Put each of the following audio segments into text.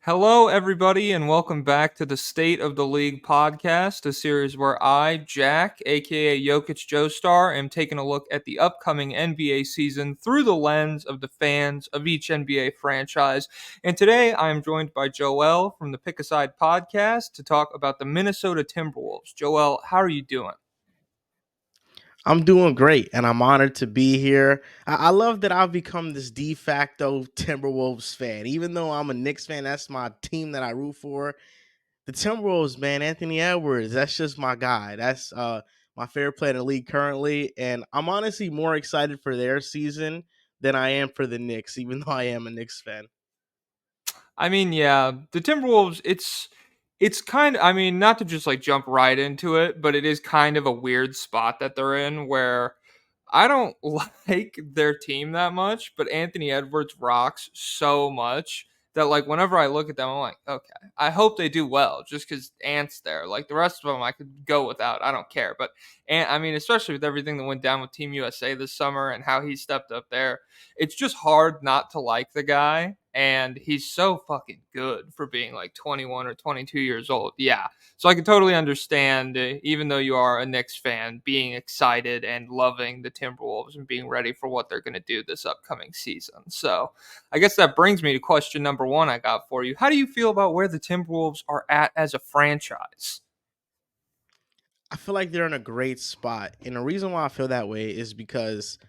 Hello, everybody, and welcome back to the State of the League podcast, a series where I, Jack, aka Jokicjoestar, am taking a look at the upcoming NBA season through the lens of the fans of each NBA franchise. And today I am joined by Joel from the Pick a Side podcast to talk about the Minnesota Timberwolves. Joel, how are you doing? I'm doing great, and I'm honored to be here. I love that I've become this de facto Timberwolves fan. Even though I'm a Knicks fan, that's my team that I root for. The Timberwolves, man, Anthony Edwards, that's just my guy. That's my favorite player in the league currently, and I'm honestly more excited for their season than I am for the Knicks, even though I am a Knicks fan. I mean, yeah, the Timberwolves, it's kind of, I mean, not to just like jump right into it, but it is kind of a weird spot that they're in where I don't like their team that much, but Anthony Edwards rocks so much that like whenever I look at them, I'm like, okay, I hope they do well just because Ant's there. Like the rest of them, I could go without. I don't care. But Ant, I mean, especially with everything that went down with Team USA this summer and how he stepped up there, it's just hard not to like the guy. And he's so fucking good for being like 21 or 22 years old. Yeah, so I can totally understand, even though you are a Knicks fan, being excited and loving the Timberwolves and being ready for what they're going to do this upcoming season. So I guess that brings me to question number one I got for you. How do you feel about where the Timberwolves are at as a franchise? I feel like they're in a great spot, and the reason why I feel that way is because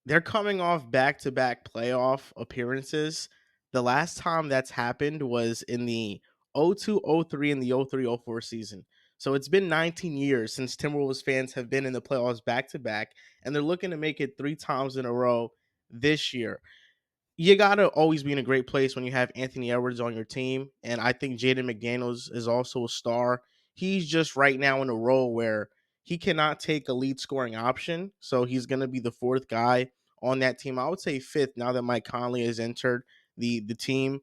they're coming off back-to-back playoff appearances. The last time that's happened was in the 02-03 and the 03-04 season. So it's been 19 years since Timberwolves fans have been in the playoffs back to back, and they're looking to make it three times in a row this year. You gotta always be in a great place when you have Anthony Edwards on your team, and I think Jaden McDaniels is also a star. He's just right now in a role where he cannot take a lead scoring option, so he's gonna be the fourth guy on that team. I would say fifth now that Mike Conley has entered the team.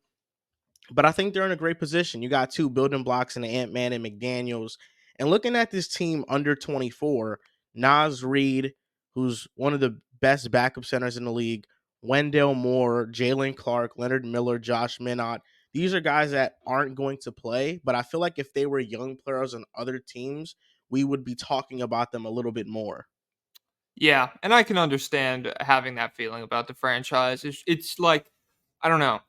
But I think they're in a great position. You got two building blocks in the Ant Man and McDaniels. And looking at this team under 24, Nas Reed, who's one of the best backup centers in the league, Wendell Moore, Jalen Clark, Leonard Miller, Josh Minot. These are guys that aren't going to play, but I feel like if they were young players on other teams, we would be talking about them a little bit more. Yeah, and I can understand having that feeling about the franchise. It's like, I don't know,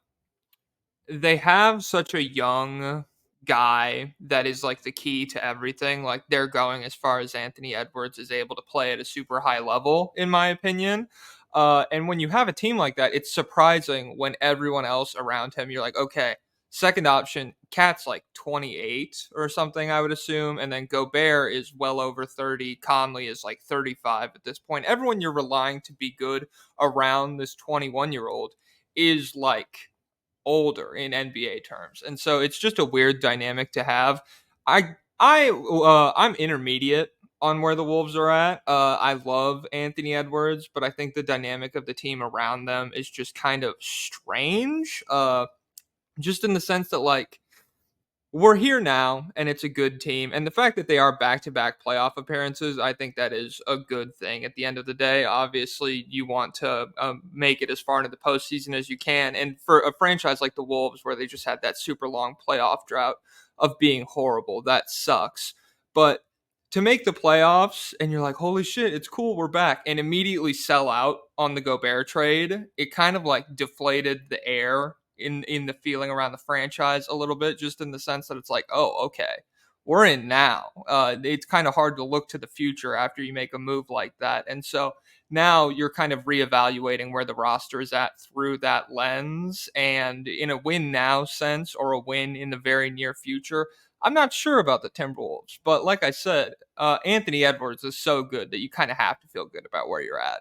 they have such a young guy that is like the key to everything. Like they're going as far as Anthony Edwards is able to play at a super high level, in my opinion. And when you have a team like that, it's surprising when everyone else around him, you're like, okay, second option, Cat's like 28 or something, I would assume. And then Gobert is well over 30. Conley is like 35 at this point. Everyone you're relying to be good around this 21-year-old is like older in NBA terms, and so it's just a weird dynamic to have. I'm intermediate on where the Wolves are at. I love Anthony Edwards, but I think the dynamic of the team around them is just kind of strange. Just in the sense that like we're here now and it's a good team, and the fact that they are back-to-back playoff appearances, I think that is a good thing. At the end of the day, obviously you want to make it as far into the postseason as you can, and for a franchise like the Wolves where they just had that super long playoff drought of being horrible, that sucks. But to make the playoffs and you're like, holy shit, it's cool, we're back, and immediately sell out on the Gobert trade, it kind of like deflated the air in the feeling around the franchise a little bit, just in the sense that it's like, oh, okay, we're in now. It's kind of hard to look to the future after you make a move like that, and so now you're kind of reevaluating where the roster is at through that lens. And in a win now sense or a win in the very near future, I'm not sure about the Timberwolves. But like I said, Anthony Edwards is so good that you kind of have to feel good about where you're at.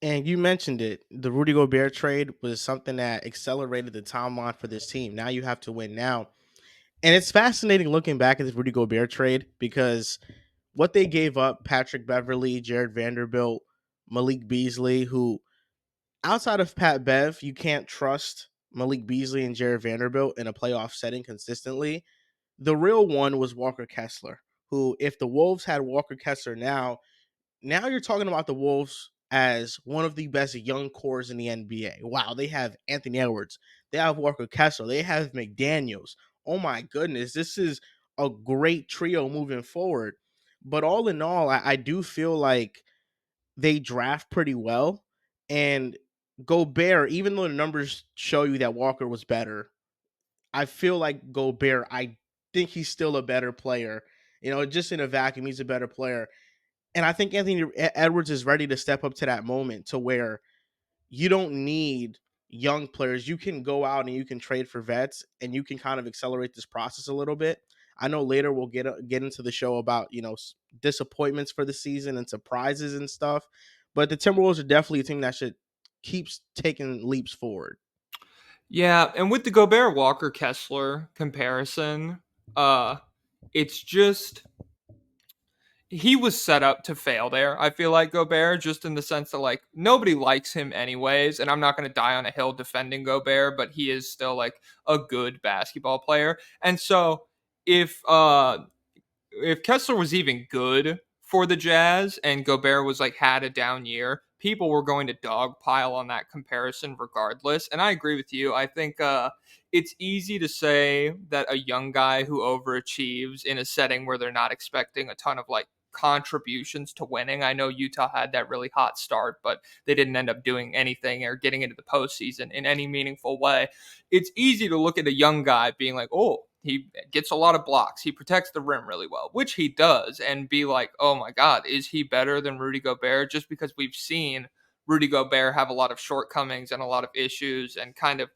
And you mentioned it. The Rudy Gobert trade was something that accelerated the timeline for this team. Now you have to win now. And it's fascinating looking back at this Rudy Gobert trade because what they gave up, Patrick Beverly, Jared Vanderbilt, Malik Beasley, who outside of Pat Bev, you can't trust Malik Beasley and Jared Vanderbilt in a playoff setting consistently. The real one was Walker Kessler, who, if the Wolves had Walker Kessler now you're talking about the Wolves as one of the best young cores in the NBA. Wow, they have Anthony Edwards, they have Walker Kessler, they have McDaniels. Oh my goodness, this is a great trio moving forward. But all in all, I do feel like they draft pretty well. And Gobert, even though the numbers show you that Walker was better, I feel like Gobert, I think he's still a better player. Just in a vacuum, he's a better player. And I think Anthony Edwards is ready to step up to that moment to where you don't need young players. You can go out and you can trade for vets and you can kind of accelerate this process a little bit. I know later we'll get into the show about, disappointments for the season and surprises and stuff, but the Timberwolves are definitely a team that should keeps taking leaps forward. Yeah, and with the Gobert Walker Kessler comparison, uh it's just he was set up to fail there. I feel like Gobert, just in the sense that like nobody likes him anyways, and I'm not going to die on a hill defending Gobert, but he is still like a good basketball player. And so if Kessler was even good for the Jazz and Gobert was like had a down year, people were going to dogpile on that comparison regardless. And I agree with you. I think it's easy to say that a young guy who overachieves in a setting where they're not expecting a ton of like contributions to winning. I know Utah had that really hot start, but they didn't end up doing anything or getting into the postseason in any meaningful way. It's easy to look at a young guy being like, oh, he gets a lot of blocks. He protects the rim really well, which he does, and be like, oh my God, is he better than Rudy Gobert? Just because we've seen Rudy Gobert have a lot of shortcomings and a lot of issues and kind of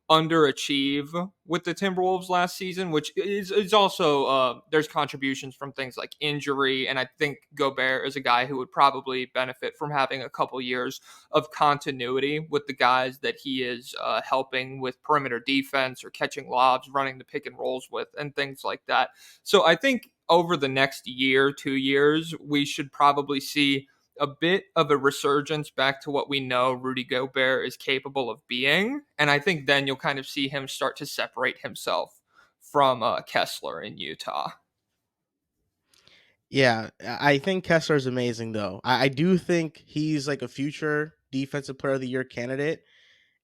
underachieve with the Timberwolves last season, which is also there's contributions from things like injury, and I think Gobert is a guy who would probably benefit from having a couple years of continuity with the guys that he is helping with perimeter defense or catching lobs, running the pick and rolls with, and things like that. So I think over the next year, 2 years, we should probably see a bit of a resurgence back to what we know Rudy Gobert is capable of being. And I think then you'll kind of see him start to separate himself from Kessler in Utah. Yeah, I think Kessler's amazing though. I do think he's like a future defensive player of the year candidate.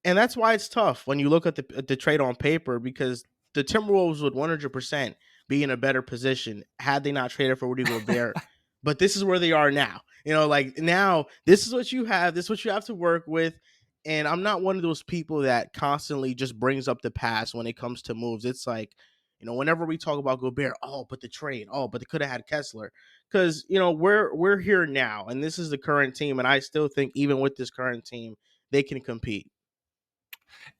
And that's why it's tough when you look at the trade on paper, because the Timberwolves would 100% be in a better position had they not traded for Rudy Gobert. But this is where they are now. Like now, this is what you have. This is what you have to work with. And I'm not one of those people that constantly just brings up the past when it comes to moves. It's like, whenever we talk about Gobert, oh, but the trade, oh, but they could have had Kessler, because we're here now, and this is the current team, and I still think even with this current team, they can compete.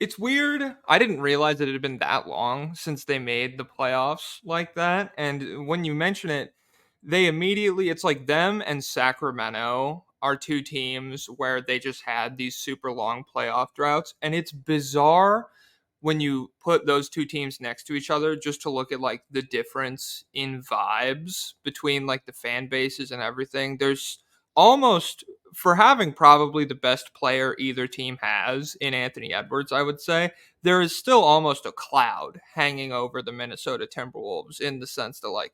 It's weird. I didn't realize that it had been that long since they made the playoffs like that. And when you mention it, they immediately, it's like them and Sacramento are two teams where they just had these super long playoff droughts. And it's bizarre when you put those two teams next to each other just to look at like the difference in vibes between like the fan bases and everything. There's almost, for having probably the best player either team has in Anthony Edwards, I would say, there is still almost a cloud hanging over the Minnesota Timberwolves in the sense that, like,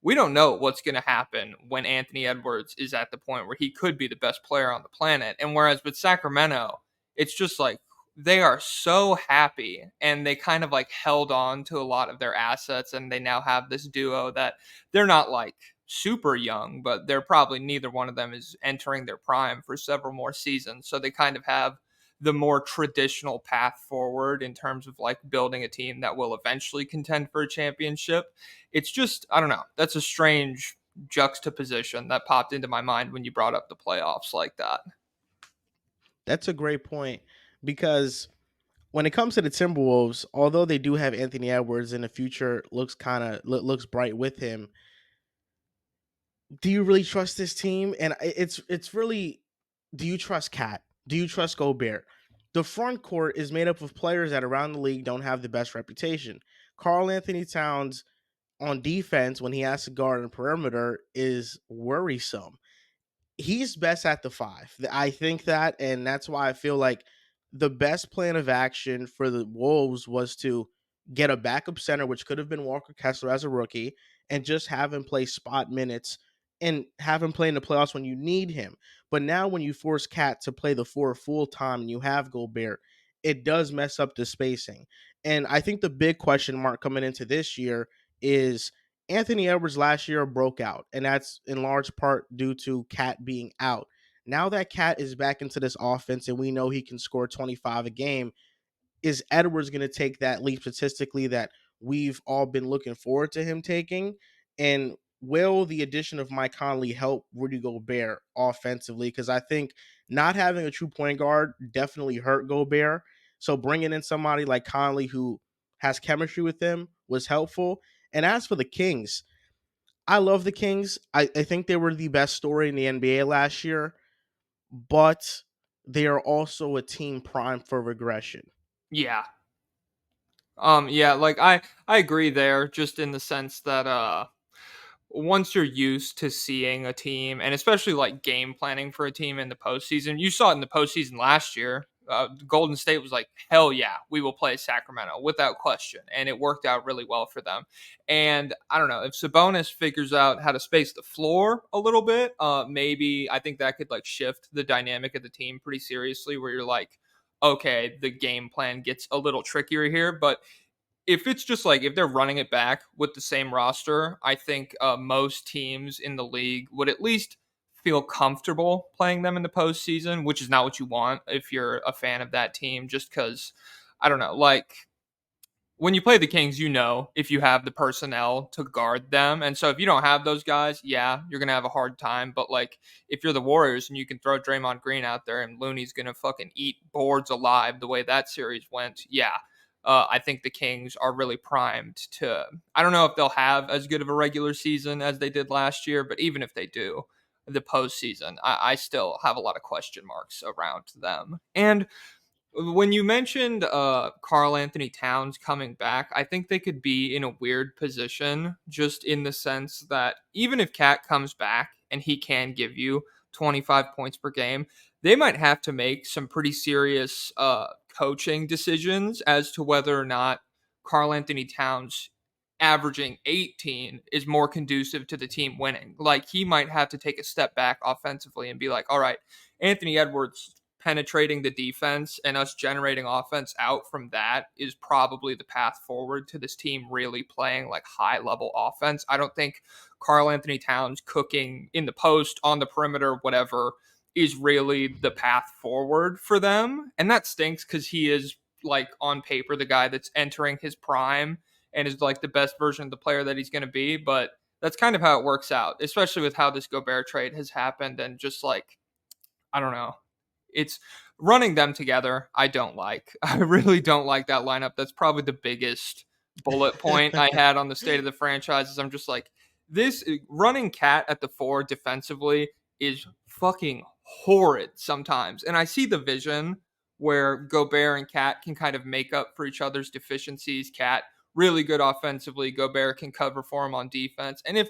we don't know what's going to happen when Anthony Edwards is at the point where he could be the best player on the planet. And whereas with Sacramento, it's just like they are so happy and they kind of like held on to a lot of their assets and they now have this duo that they're not like super young, but they're probably neither one of them is entering their prime for several more seasons. So they kind of have the more traditional path forward in terms of like building a team that will eventually contend for a championship. It's just, I don't know, that's a strange juxtaposition that popped into my mind when you brought up the playoffs like that. That's a great point, because when it comes to the Timberwolves, although they do have Anthony Edwards and the future looks looks bright with him, do you really trust this team? And it's really, do you trust Cat? Do you trust Gobert? The front court is made up of players that around the league don't have the best reputation. Carl Anthony Towns on defense, when he has to guard on perimeter, is worrisome. He's best at the five. I think that, and that's why I feel like the best plan of action for the Wolves was to get a backup center, which could have been Walker Kessler as a rookie, and just have him play spot minutes and have him play in the playoffs when you need him. But now when you force Cat to play the four full time and you have Gobert, it does mess up the spacing. And I think the big question mark coming into this year is Anthony Edwards last year broke out, and that's in large part due to Cat being out. Now that Cat is back into this offense and we know he can score 25 a game, is Edwards going to take that leap statistically that we've all been looking forward to him taking? And will the addition of Mike Conley help Rudy Gobert offensively? Because I think not having a true point guard definitely hurt Gobert. So bringing in somebody like Conley who has chemistry with him was helpful. And as for the Kings, I love the Kings. I think they were the best story in the NBA last year, but they are also a team primed for regression. Yeah. Yeah, like I agree there, just in the sense that once you're used to seeing a team, and especially like game planning for a team in the postseason, you saw it in the postseason last year. Golden State was like, hell yeah, we will play Sacramento without question. And it worked out really well for them. And I don't know, if Sabonis figures out how to space the floor a little bit, maybe I think that could like shift the dynamic of the team pretty seriously, where you're like, okay, the game plan gets a little trickier here. But if it's just like if they're running it back with the same roster, I think most teams in the league would at least feel comfortable playing them in the postseason, which is not what you want if you're a fan of that team. Just because I don't know, like when you play the Kings, you know if you have the personnel to guard them. And so if you don't have those guys, yeah, you're gonna have a hard time. But like if you're the Warriors and you can throw Draymond Green out there and Looney's gonna fucking eat boards alive the way that series went, yeah. I think the Kings are really primed to. I don't know if they'll have as good of a regular season as they did last year, but even if they do, the postseason, I still have a lot of question marks around them. And when you mentioned Carl Anthony Towns coming back, I think they could be in a weird position, just in the sense that even if Cat comes back and he can give you 25 points per game, they might have to make some pretty serious coaching decisions as to whether or not Carl Anthony Towns averaging 18 is more conducive to the team winning. Like he might have to take a step back offensively and be like, all right, Anthony Edwards penetrating the defense and us generating offense out from that is probably the path forward to this team really playing like high level offense. I don't think Carl Anthony Towns cooking in the post, on the perimeter, whatever, is really the path forward for them. And that stinks because he is like on paper the guy that's entering his prime and is like the best version of the player that he's going to be. But that's kind of how it works out, especially with how this Gobert trade has happened and just like, I don't know, it's running them together. I don't like. I really don't like that lineup. That's probably the biggest bullet point I had on the state of the franchise. Is I'm just like this running Cat at the four defensively is fucking horrid sometimes, and I see the vision where Gobert and Cat can kind of make up for each other's deficiencies. Cat really good offensively. Gobert can cover for him on defense, and if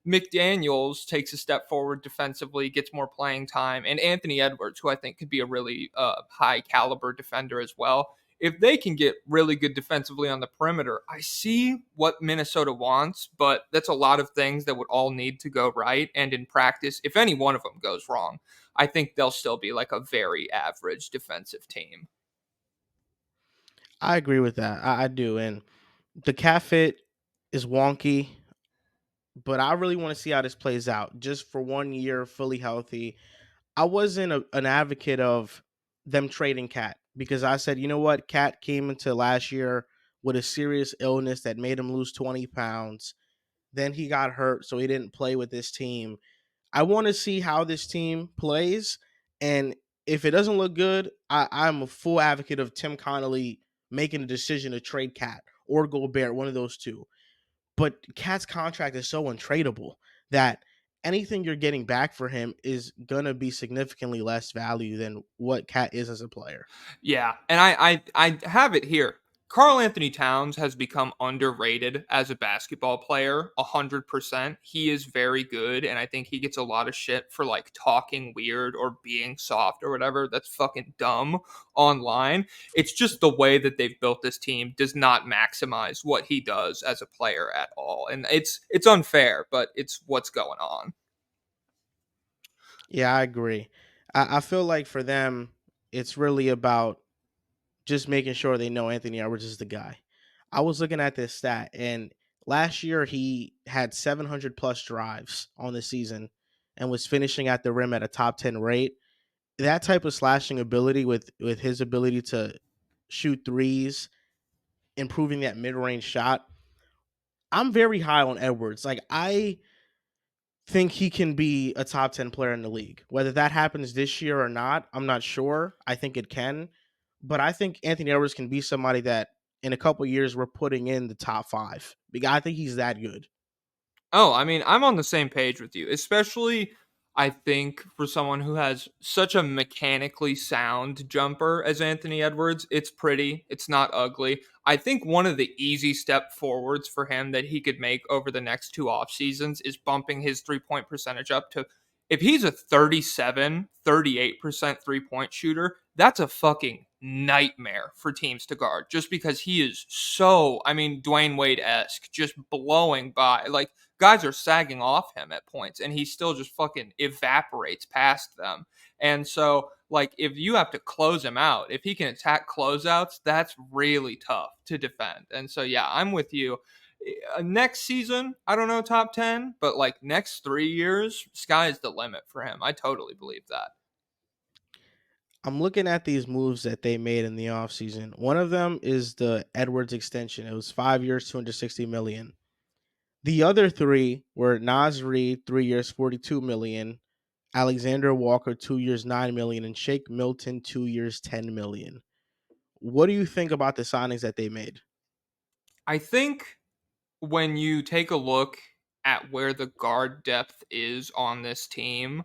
McDaniels takes a step forward defensively, gets more playing time, and Anthony Edwards, who I think could be a really high caliber defender as well. If they can get really good defensively on the perimeter, I see what Minnesota wants, but that's a lot of things that would all need to go right. And in practice, if any one of them goes wrong, I think they'll still be like a very average defensive team. I agree with that. I do. And the cat fit is wonky, but I really want to see how this plays out. Just for 1 year, fully healthy. I wasn't an advocate of them trading Cat because I said, you know what? Cat came into last year with a serious illness that made him lose 20 pounds. Then he got hurt, so he didn't play with this team. I want to see how this team plays. And if it doesn't look good, I'm a full advocate of Tim Connolly making a decision to trade Cat or Gobert, one of those two. But Cat's contract is so untradeable that anything you're getting back for him is gonna be significantly less value than what Cat is as a player. Yeah, and I have it here. Carl Anthony Towns has become underrated as a basketball player, 100%. He is very good, and I think he gets a lot of shit for like talking weird or being soft or whatever. That's fucking dumb online. It's just the way that they've built this team does not maximize what he does as a player at all, and it's unfair, but it's what's going on. Yeah, I agree. I feel like for them, it's really about just making sure they know Anthony Edwards is the guy. I was looking at this stat, and last year he had 700 plus drives on the season and was finishing at the rim at a top 10 rate. That type of slashing ability with his ability to shoot threes, improving that mid-range shot. I'm very high on Edwards. Like I think he can be a top 10 player in the league. Whether that happens this year or not, I'm not sure. I think it can. But I think Anthony Edwards can be somebody that in a couple years we're putting in the top 5. Because I think he's that good. Oh, I mean, I'm on the same page with you, especially I think for someone who has such a mechanically sound jumper as Anthony Edwards. It's pretty, it's not ugly. I think one of the easy step forwards for him that he could make over the next two off seasons is bumping his 3 point percentage up to, if he's a 37, 38% 3 point shooter, that's a fucking nightmare for teams to guard just because he is so, I mean, Dwayne Wade esque, just blowing by. Like, guys are sagging off him at points and he still just fucking evaporates past them. And so, like, if you have to close him out, if he can attack closeouts, that's really tough to defend. And so, yeah, I'm with you. Next season, I don't know, top 10, but like next 3 years, sky is the limit for him. I totally believe that. I'm looking at these moves that they made in the offseason. One of them is the Edwards extension. It was 5 years, 260 million. The other three were Nas Reed, 3 years, 42 million. Alexander Walker, 2 years, 9 million, and Shake Milton, 2 years, 10 million. What do you think about the signings that they made? I think when you take a look at where the guard depth is on this team,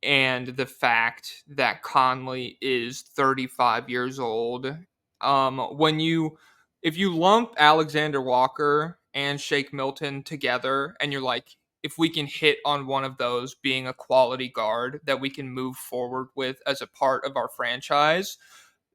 and the fact that Conley is 35 years old. When you, if you lump Alexander Walker and Shake Milton together, and you're like, if we can hit on one of those being a quality guard that we can move forward with as a part of our franchise,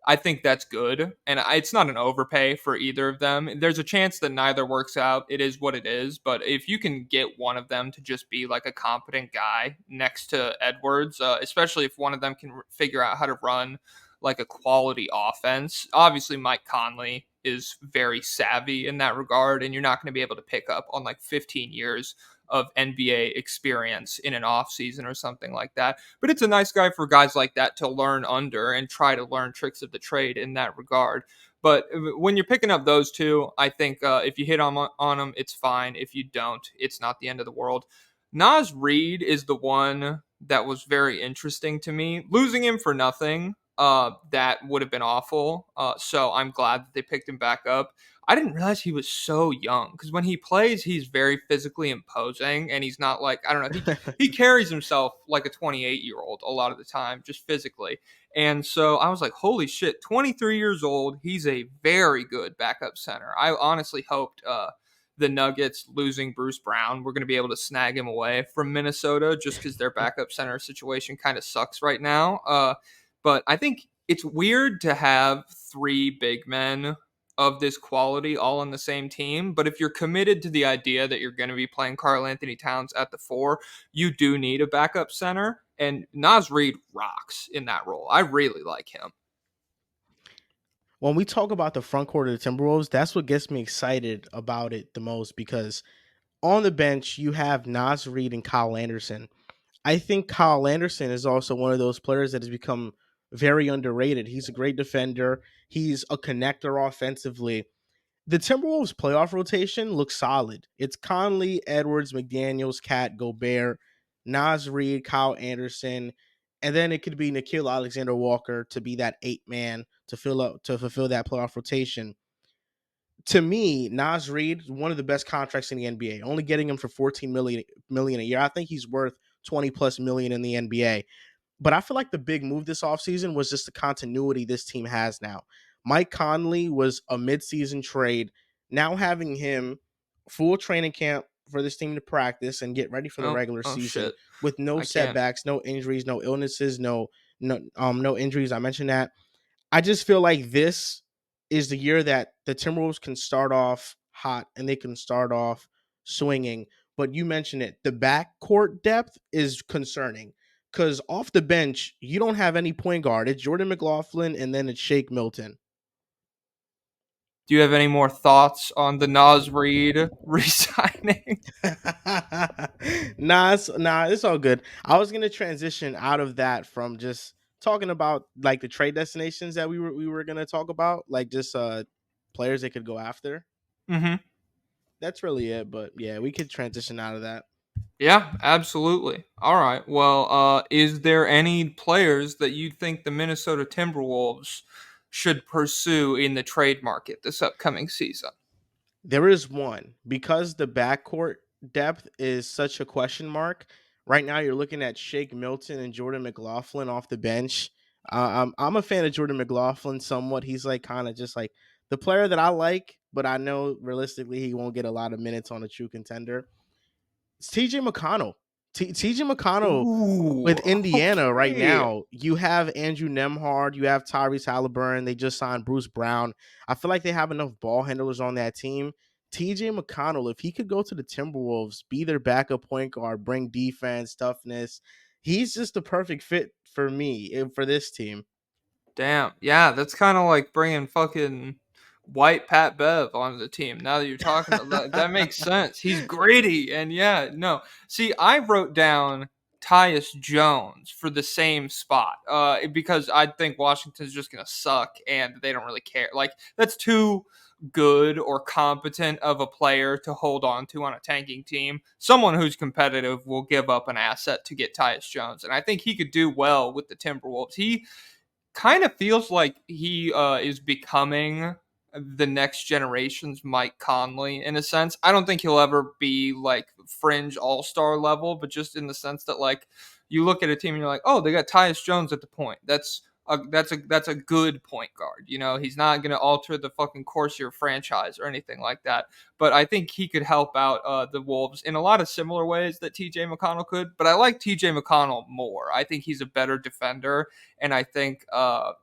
I think that's good. And it's not an overpay for either of them. There's a chance that neither works out. It is what it is. But if you can get one of them to just be like a competent guy next to Edwards, especially if one of them can figure out how to run like a quality offense, obviously Mike Conley is very savvy in that regard. And you're not going to be able to pick up on like 15 years of NBA experience in an offseason or something like that. But it's a nice guy for guys like that to learn under and try to learn tricks of the trade in that regard. But when you're picking up those two, I think if you hit on them, it's fine. If you don't, it's not the end of the world. Nas Reed is the one that was very interesting to me. Losing him for nothing, that would have been awful. So I'm glad that they picked him back up. I didn't realize he was so young because when he plays, he's very physically imposing, and he's not like, I don't know, he carries himself like a 28-year-old a lot of the time, just physically. And so I was like, holy shit, 23 years old. He's a very good backup center. I honestly hoped the Nuggets losing Bruce Brown, we're going to be able to snag him away from Minnesota just because their backup center situation kind of sucks right now. But I think it's weird to have three big men of this quality all on the same team. But if you're committed to the idea that you're going to be playing Karl Anthony Towns at the four, you do need a backup center. And Nas Reed rocks in that role. I really like him. When we talk about the front court of the Timberwolves, that's what gets me excited about it the most because on the bench, you have Nas Reed and Kyle Anderson. I think Kyle Anderson is also one of those players that has become very underrated. He's a great defender, he's a connector offensively. The Timberwolves playoff rotation looks solid. It's Conley, Edwards, McDaniels, Cat, Gobert, Nas Reed, Kyle Anderson, and then it could be Nikhil Alexander Walker to be that 8 man to fulfill that playoff rotation. To me, Nas Reed is one of the best contracts in the NBA. Only getting him for 14 million a year. I think he's worth 20 plus million in the NBA. But I feel like the big move this offseason was just the continuity this team has now. Mike Conley was a midseason trade. Now having him full training camp for this team to practice and get ready for the Oh, regular oh season shit. with no I can't. setbacks, no injuries, no illnesses, no injuries. I mentioned that. I just feel like this is the year that the Timberwolves can start off hot and they can start off swinging. But you mentioned it, the backcourt depth is concerning Because off the bench, you don't have any point guard. It's Jordan McLaughlin and then it's Shake Milton. Do you have any more thoughts on the Nas Reed resigning? It's all good. I was gonna transition out of that from just talking about like the trade destinations that we were gonna talk about, like just players they could go after. Mm-hmm. That's really it. But yeah, we could transition out of that. Yeah, absolutely. All right. Well, is there any players that you think the Minnesota Timberwolves should pursue in the trade market this upcoming season? There is one because the backcourt depth is such a question mark. Right now, you're looking at Shake Milton and Jordan McLaughlin off the bench. I'm a fan of Jordan McLaughlin somewhat. He's like kind of just like the player that I like, but I know realistically he won't get a lot of minutes on a true contender. It's TJ McConnell. TJ McConnell with Ooh, Indiana right okay. now, you have Andrew Nemhard, you have Tyrese Halliburton. They just signed Bruce Brown. I feel like they have enough ball handlers on that team. TJ McConnell, if he could go to the Timberwolves, be their backup point guard, bring defense, toughness, he's just the perfect fit for me for this team. Damn. Yeah, that's kind of like bringing fucking white Pat Bev onto the team. Now that you're talking about that, that makes sense. He's gritty. And yeah, no. See, I wrote down Tyus Jones for the same spot because I think Washington's just going to suck and they don't really care. Like, that's too good or competent of a player to hold on to on a tanking team. Someone who's competitive will give up an asset to get Tyus Jones. And I think he could do well with the Timberwolves. He kind of feels like he is becoming the next generation's Mike Conley in a sense. I don't think he'll ever be like fringe all star level, but just in the sense that like you look at a team and you're like, oh, they got Tyus Jones at the point. That's a good point guard. You know, he's not going to alter the fucking course of your franchise or anything like that. But I think he could help out the Wolves in a lot of similar ways that T.J. McConnell could. But I like T.J. McConnell more. I think he's a better defender, and I think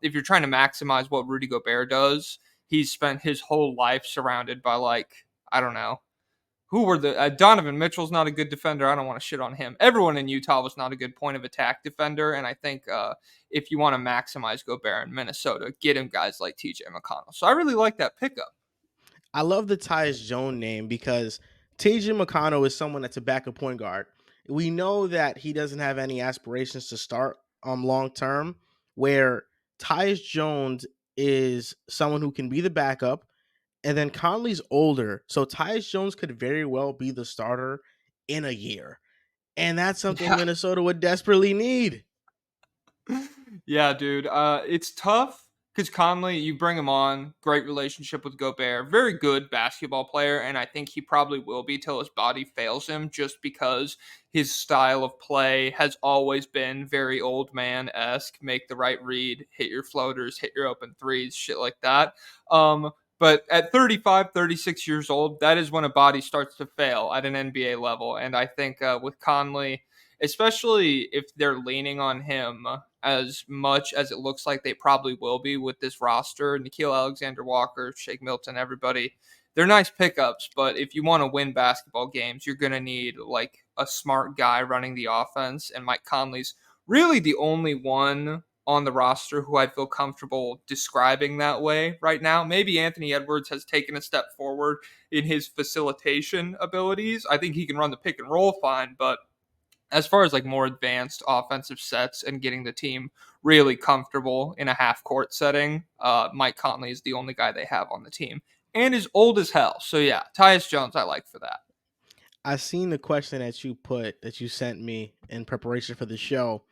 if you're trying to maximize what Rudy Gobert does, he's spent his whole life surrounded by like I don't know who were the Donovan Mitchell's not a good defender. I don't want to shit on him. Everyone in Utah was not a good point of attack defender, and I think if you want to maximize Gobert in Minnesota, get him guys like T.J. McConnell. So I really like that pickup. I love the Tyus Jones name because TJ McConnell is someone that's a backup point guard. We know that he doesn't have any aspirations to start long term, where Tyus Jones is someone who can be the backup, and then Conley's older, so Tyus Jones could very well be the starter in a year. And that's something Yeah, Minnesota would desperately need. yeah, dude. It's tough because Conley, you bring him on, great relationship with Gobert, very good basketball player, and I think he probably will be till his body fails him, just because his style of play has always been very old man esque. Make the right read, hit your floaters, hit your open threes, shit like that. But at 35, 36 years old, that is when a body starts to fail at an NBA level. And I think with Conley, especially if they're leaning on him as much as it looks like they probably will be with this roster. Nickeil Alexander Walker, Shake Milton, everybody. They're nice pickups, but if you want to win basketball games, you're going to need like a smart guy running the offense. And Mike Conley's really the only one on the roster who I feel comfortable describing that way right now. Maybe Anthony Edwards has taken a step forward in his facilitation abilities. I think he can run the pick and roll fine, but as far as like more advanced offensive sets and getting the team really comfortable in a half court setting, Mike Conley is the only guy they have on the team and is old as hell. So yeah, Tyus Jones I like for that. I seen the question that you sent me in preparation for the show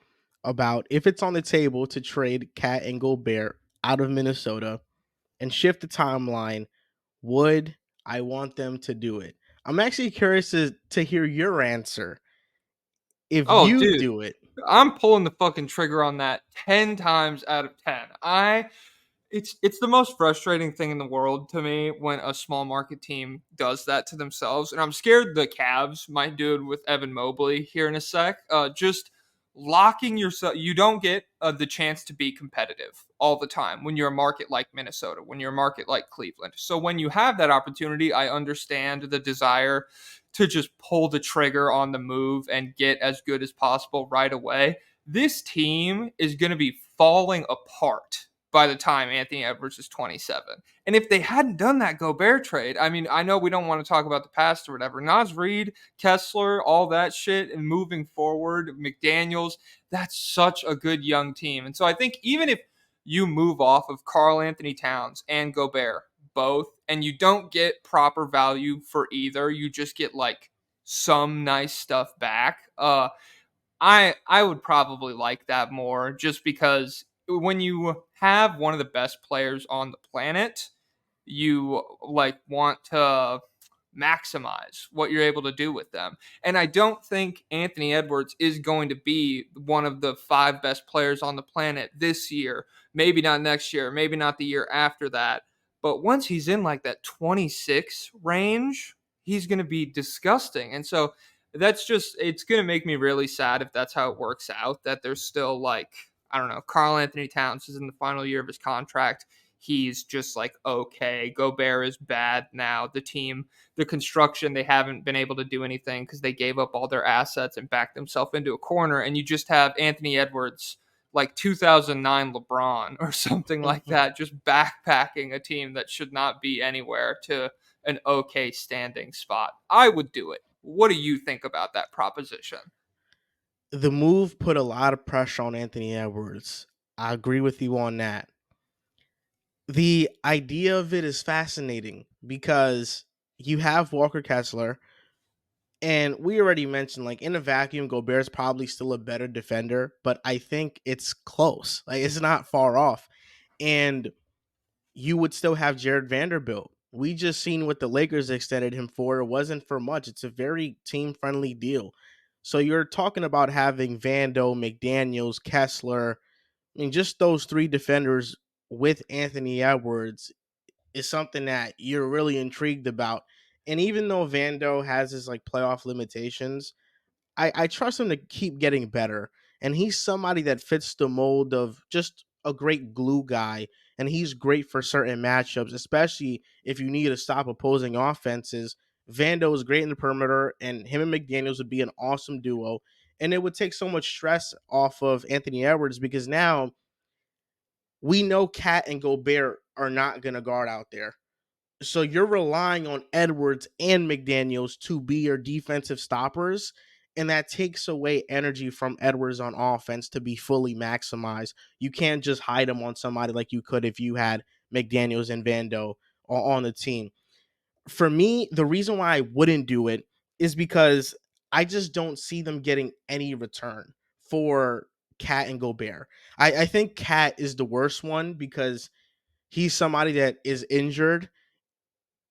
about if it's on the table to trade Cat and Gobert out of Minnesota and shift the timeline, would I want them to do it? I'm actually curious to hear your answer. If Oh, you dude, do it, I'm pulling the fucking trigger on that 10 times out of 10. It's the most frustrating thing in the world to me when a small market team does that to themselves, and I'm scared the Cavs might do it with Evan Mobley here in a sec. Just locking yourself, you don't get the chance to be competitive all the time when you're a market like Minnesota, when you're a market like Cleveland. So when you have that opportunity, I understand the desire to just pull the trigger on the move and get as good as possible right away. this team is going to be falling apart by the time Anthony Edwards is 27. And if they hadn't done that Gobert trade, I mean, I know we don't want to talk about the past or whatever. Nas Reed, Kessler, all that shit, and moving forward, McDaniels, that's such a good young team. And so I think even if you move off of Karl Anthony Towns and Gobert, both, and you don't get proper value for either, you just get like some nice stuff back. I would probably like that more just because when you have one of the best players on the planet, you like want to maximize what you're able to do with them. And I don't think Anthony Edwards is going to be one of the five best players on the planet this year. Maybe not next year, maybe not the year after that. But once he's in like that 26 range, he's going to be disgusting. And so that's just, it's going to make me really sad if that's how it works out, that there's still like, I don't know, Karl Anthony Towns is in the final year of his contract. He's just like, okay, Gobert is bad now. The team, the construction, they haven't been able to do anything because they gave up all their assets and backed themselves into a corner. And you just have Anthony Edwards, like 2009 LeBron or something like that, just backpacking a team that should not be anywhere to an okay standing spot. I would do it. What do you think about that proposition? The move put a lot of pressure on Anthony Edwards. I agree with you on that. The idea of it is fascinating because you have Walker Kessler, and we already mentioned, like, in a vacuum, Gobert's probably still a better defender, but I think it's close. Like, it's not far off. And you would still have Jared Vanderbilt. We just seen what the Lakers extended him for. It wasn't for much. It's a very team friendly deal. So you're talking about having Vando, McDaniels, Kessler. I mean, just those three defenders with Anthony Edwards is something that you're really intrigued about. And even though Vando has his like playoff limitations, I trust him to keep getting better. And he's somebody that fits the mold of just a great glue guy. And he's great for certain matchups, especially if you need to stop opposing offenses. Vando is great in the perimeter, and him and McDaniels would be an awesome duo. And it would take so much stress off of Anthony Edwards because now we know Cat and Gobert are not going to guard out there. So you're relying on Edwards and McDaniels to be your defensive stoppers. And that takes away energy from Edwards on offense to be fully maximized. You can't just hide him on somebody like you could if you had McDaniels and Vando on the team. For me, the reason why I wouldn't do it is because I just don't see them getting any return for Cat and Gobert. I think Cat is the worst one because he's somebody that is injured.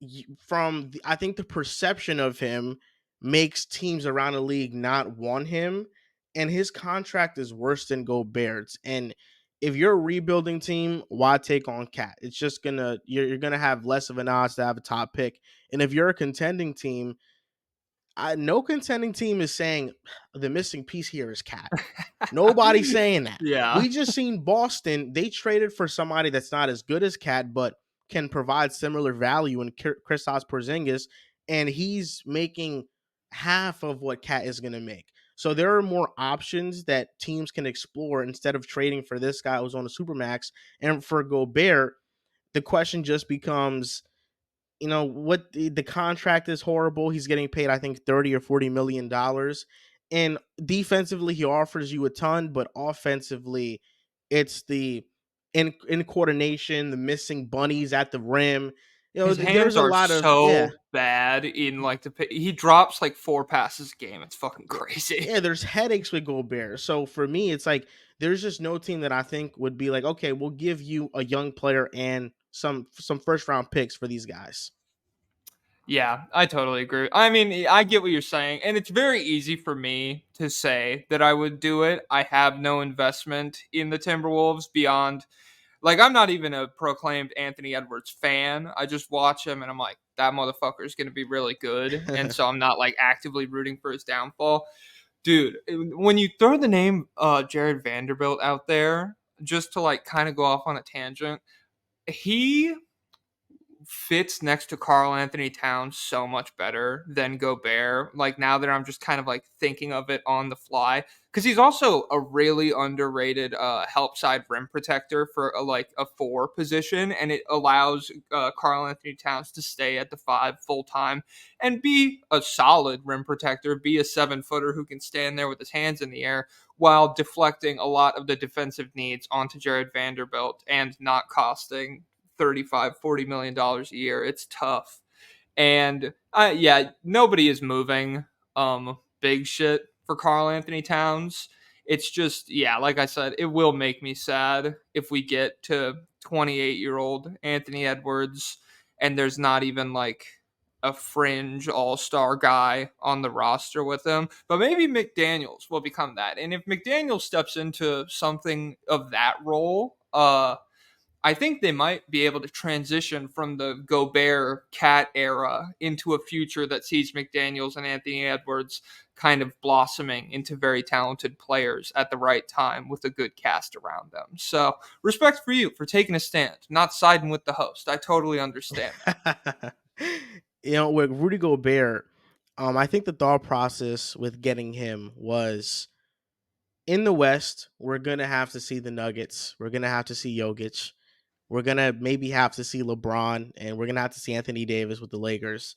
I think the perception of him makes teams around the league not want him, and his contract is worse than Gobert's. And if you're a rebuilding team, why take on Cat? It's just gonna you're gonna have less of an odds to have a top pick. And if you're a contending team, no contending team is saying the missing piece here is Cat. Nobody's saying that. Yeah. We just seen Boston. They traded for somebody that's not as good as Cat, but can provide similar value in Kristaps Porzingis, and he's making half of what Cat is going to make. So there are more options that teams can explore instead of trading for this guy who's on a supermax. And for Gobert, the question just becomes, what the contract is horrible. He's getting paid, I think, 30 or 40 million dollars. And defensively, he offers you a ton, but offensively, it's the in coordination, the missing bunnies at the rim. His There's hands a are lot of so bad in like he drops like four passes a game. It's fucking crazy. yeah, there's headaches with Gobert. So for me, it's like there's just no team that I think would be like, okay, we'll give you a young player and some first round picks for these guys. Yeah, I totally agree. I mean, I get what you're saying, and it's very easy for me to say that I would do it. I have no investment in the Timberwolves beyond, like, I'm not even a proclaimed Anthony Edwards fan. I just watch him and I'm like, that motherfucker is going to be really good. And so I'm not like actively rooting for his downfall. Dude, when you throw the name Jared Vanderbilt out there, just to like kind of go off on a tangent, he fits next to Carl Anthony Towns so much better than Gobert. Like now that I'm just kind of like thinking of it on the fly, because he's also a really underrated help side rim protector for like a four position, and it allows Carl Anthony Towns to stay at the five full time and be a solid rim protector, be a 7 footer who can stand there with his hands in the air while deflecting a lot of the defensive needs onto Jared Vanderbilt and not costing 35, $40 million a year. It's tough. And yeah, nobody is moving big shit for Carl Anthony Towns. It's just, yeah, like I said, it will make me sad if we get to 28-year-old Anthony Edwards and there's not even like a fringe all-star guy on the roster with him. But maybe McDaniels will become that. And if McDaniels steps into something of that role, I think they might be able to transition from the Gobert Cat era into a future that sees McDaniels and Anthony Edwards kind of blossoming into very talented players at the right time with a good cast around them. So, respect for you for taking a stand, not siding with the host. I totally understand that. With Rudy Gobert, I think the thought process with getting him was in the West, we're gonna have to see the Nuggets, we're gonna have to see Jokic, we're gonna maybe have to see LeBron, and we're gonna have to see Anthony Davis with the Lakers.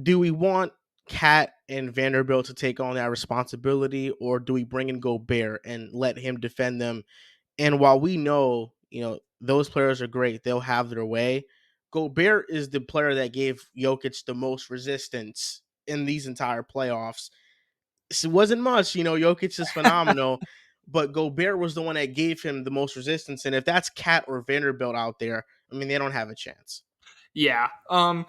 Do we want Cat and Vanderbilt to take on that responsibility, or do we bring in Gobert and let him defend them? And while we know, those players are great, they'll have their way. Gobert is the player that gave Jokic the most resistance in these entire playoffs. It wasn't much, Jokic is phenomenal, but Gobert was the one that gave him the most resistance. And if that's Cat or Vanderbilt out there, I mean, they don't have a chance. Yeah. And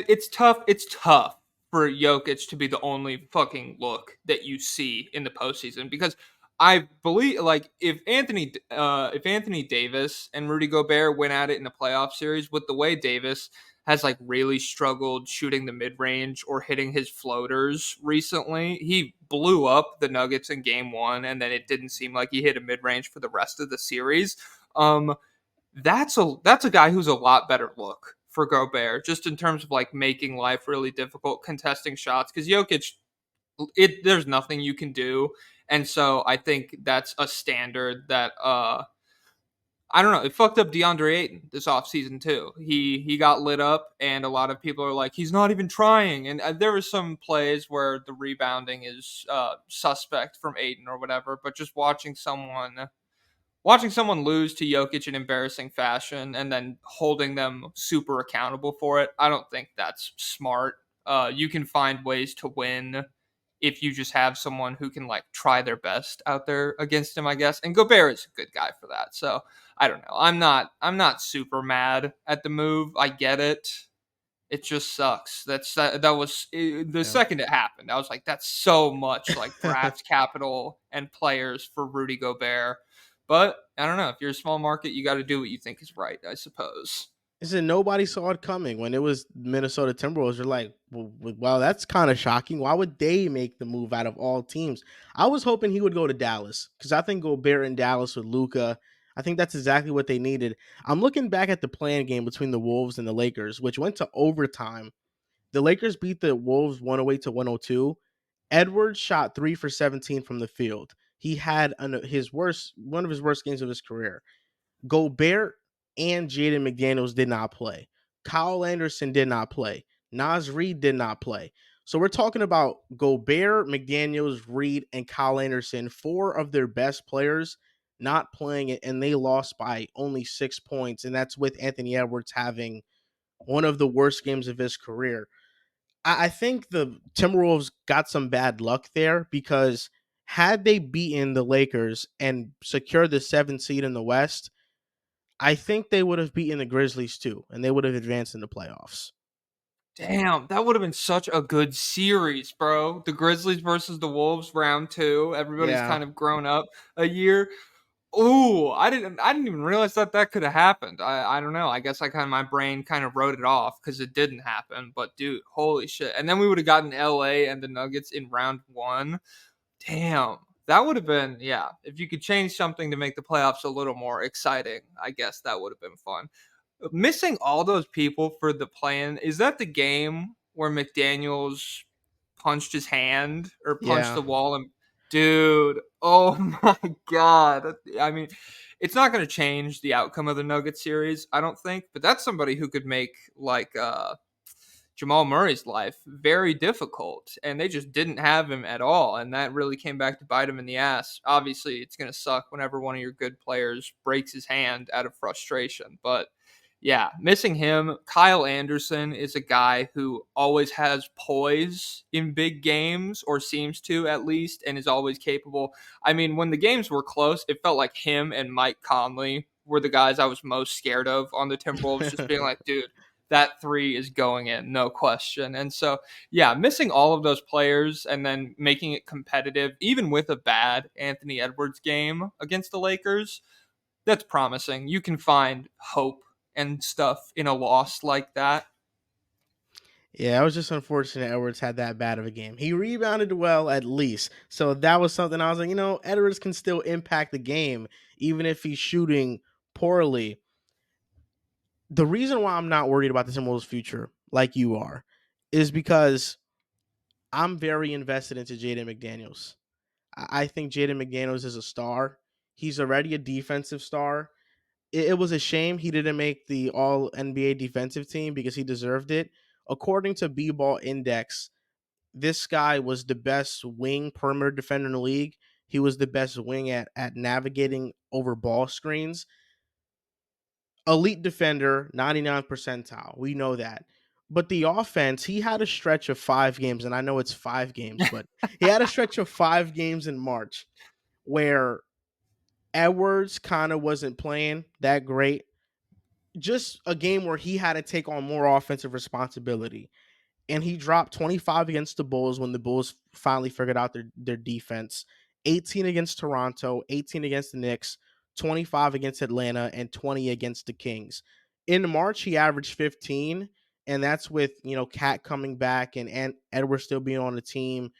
it's tough. It's tough for Jokic to be the only fucking look that you see in the postseason because I believe like if Anthony Davis and Rudy Gobert went at it in a playoff series with the way Davis has like really struggled shooting the mid range or hitting his floaters recently. He blew up the Nuggets in game one, and then it didn't seem like he hit a mid range for the rest of the series. Um, that's a guy who's a lot better look for Gobert, just in terms of like making life really difficult, contesting shots. Because Jokic, there's nothing you can do, and so I think that's a standard that I don't know. It fucked up DeAndre Ayton this offseason too. He got lit up, and a lot of people are like, he's not even trying. And there were some plays where the rebounding is suspect from Ayton or whatever, but just watching someone lose to Jokic in embarrassing fashion and then holding them super accountable for it, I don't think that's smart. You can find ways to win if you just have someone who can like try their best out there against him, I guess. And Gobert is a good guy for that. So I don't know. I'm not super mad at the move. I get it. It just sucks. That was the Yeah. second it happened. I was like, that's so much like draft capital and players for Rudy Gobert. But I don't know. If you're a small market, you got to do what you think is right, I suppose. Listen, nobody saw it coming when it was Minnesota Timberwolves. You're like, well, that's kind of shocking. Why would they make the move out of all teams? I was hoping he would go to Dallas because I think Gobert in Dallas with Luca. I think that's exactly what they needed. I'm looking back at the playing game between the Wolves and the Lakers, which went to overtime. The Lakers beat the Wolves 108 to 102. Edwards shot 3 for 17 from the field. He had one of his worst games of his career. Gobert and Jaden McDaniels did not play. Kyle Anderson did not play. Naz Reid did not play. So we're talking about Gobert, McDaniels, Reid, and Kyle Anderson, four of their best players not playing it, and they lost by only 6 points. And that's with Anthony Edwards having one of the worst games of his career. I think the Timberwolves got some bad luck there because had they beaten the Lakers and secured the seventh seed in the West, I think they would have beaten the Grizzlies too, and they would have advanced in the playoffs. Damn, that would have been such a good series, bro. The Grizzlies versus the Wolves, round two. Everybody's Yeah. kind of grown up a year. Ooh, I didn't even realize that could have happened. I don't know. I guess my brain kind of wrote it off because it didn't happen. But dude, holy shit! And then we would have gotten LA and the Nuggets in round one. Damn, that would have been, yeah. If you could change something to make the playoffs a little more exciting, I guess that would have been fun. Missing all those people for the plan, is that the game where McDaniels punched his hand or punched Yeah. the wall and dude, oh my god. I mean, it's not going to change the outcome of the Nuggets series, I don't think, but that's somebody who could make like Jamal Murray's life very difficult, and they just didn't have him at all, and that really came back to bite him in the ass. Obviously, it's going to suck whenever one of your good players breaks his hand out of frustration, but yeah, missing him. Kyle Anderson is a guy who always has poise in big games, or seems to at least, and is always capable. I mean, when the games were close, it felt like him and Mike Conley were the guys I was most scared of on the Timberwolves, just being like, dude, that three is going in, no question. And so, yeah, missing all of those players and then making it competitive, even with a bad Anthony Edwards game against the Lakers, that's promising. You can find hope and stuff in a loss like that. Yeah, it was just unfortunate Edwards had that bad of a game. He rebounded well at least. So that was something I was like, Edwards can still impact the game even if he's shooting poorly. The reason why I'm not worried about the Timberwolves' future, like you are, is because I'm very invested into Jaden McDaniels. I think Jaden McDaniels is a star. He's already a defensive star. It was a shame he didn't make the All NBA defensive team because he deserved it. According to B-Ball Index, this guy was the best wing perimeter defender in the league. He was the best wing at navigating over ball screens. Elite defender, 99th percentile. We know that. But the offense, he had a stretch of 5 games, and I know it's 5 games, but he had a stretch of 5 games in March where Edwards kind of wasn't playing that great. Just a game where he had to take on more offensive responsibility. And he dropped 25 against the Bulls when the Bulls finally figured out their defense, 18 against Toronto, 18 against the Knicks, 25 against Atlanta, and 20 against the Kings. In March, he averaged 15, and that's with, Cat coming back and Edwards still being on the team.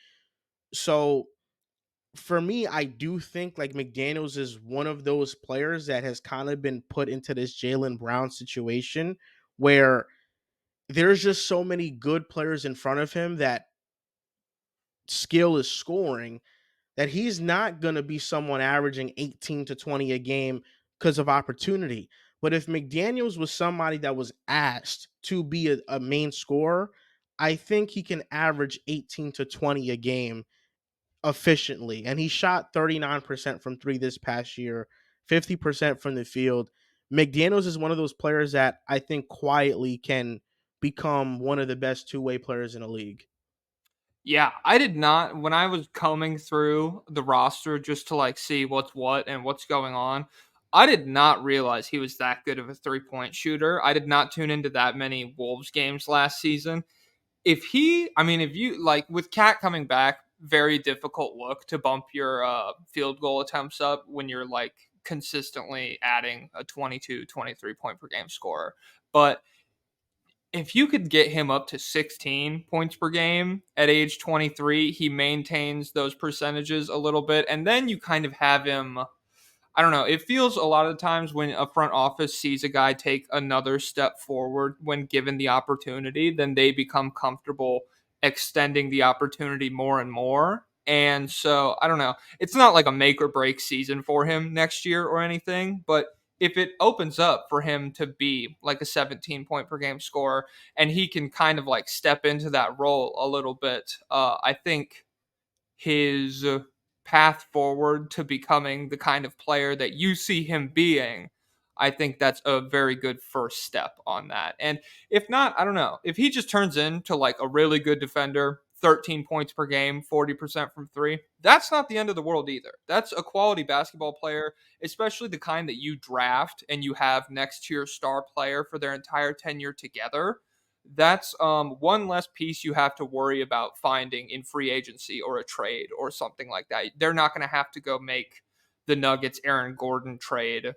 So for me, I do think like McDaniels is one of those players that has kind of been put into this Jaylen Brown situation where there's just so many good players in front of him that skill is scoring that he's not going to be someone averaging 18 to 20 a game because of opportunity. But if McDaniels was somebody that was asked to be a main scorer, I think he can average 18 to 20 a game efficiently. And he shot 39% from three this past year, 50% from the field. McDaniels is one of those players that I think quietly can become one of the best two-way players in the league. Yeah, I did not when I was combing through the roster just to like see what's what and what's going on. I did not realize he was that good of a three-point shooter. I did not tune into that many Wolves games last season. I mean, if you like with Cat coming back, very difficult look to bump your field goal attempts up when you're like consistently adding a 22, 23 point per game scorer. But if you could get him up to 16 points per game at age 23, he maintains those percentages a little bit. And then you kind of have him, I don't know. It feels a lot of the times when a front office sees a guy take another step forward when given the opportunity, then they become comfortable extending the opportunity more and more. And so, I don't know. It's not like a make or break season for him next year or anything, but if it opens up for him to be like a 17 point per game scorer and he can kind of like step into that role a little bit, I think his path forward to becoming the kind of player that you see him being, I think that's a very good first step on that. And if not, I don't know. If he just turns into like a really good defender, 13 points per game, 40% from three, that's not the end of the world either. That's a quality basketball player, especially the kind that you draft and you have next to your star player for their entire tenure together. That's one less piece you have to worry about finding in free agency or a trade or something like that. They're not going to have to go make the Nuggets Aaron Gordon trade,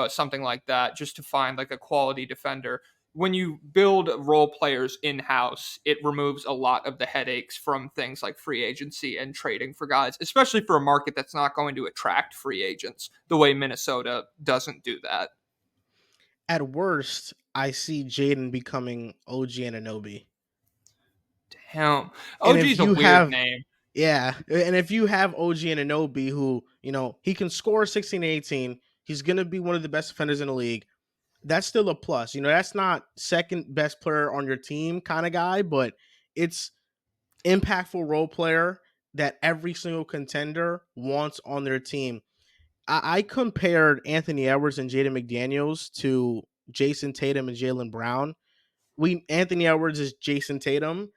something like that, just to find like a quality defender. When you build role players in house, it removes a lot of the headaches from things like free agency and trading for guys, especially for a market that's not going to attract free agents the way Minnesota doesn't do that. At worst, I see Jaden becoming OG Ananobi. Damn. And OG if is a you weird have name. Yeah, and if you have OG Ananobi who, he can score 16 18, he's going to be one of the best defenders in the league. That's still a plus. That's not second best player on your team kind of guy, but it's impactful role player that every single contender wants on their team. I compared Anthony Edwards and Jaden McDaniels to Jason Tatum and Jalen Brown. We Anthony Edwards is Jason Tatum.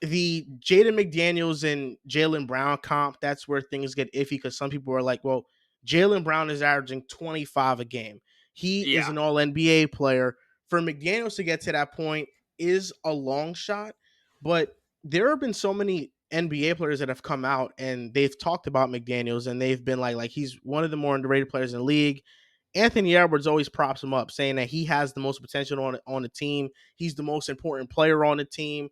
The Jaden McDaniels and Jalen Brown comp, that's where things get iffy because some people are like, well, Jalen Brown is averaging 25 a game. He is Yeah. an all NBA player. For McDaniels to get to that point is a long shot, but there have been so many NBA players that have come out and they've talked about McDaniels and they've been like he's one of the more underrated players in the league. Anthony Edwards always props him up, saying that he has the most potential on the team. He's the most important player on the team.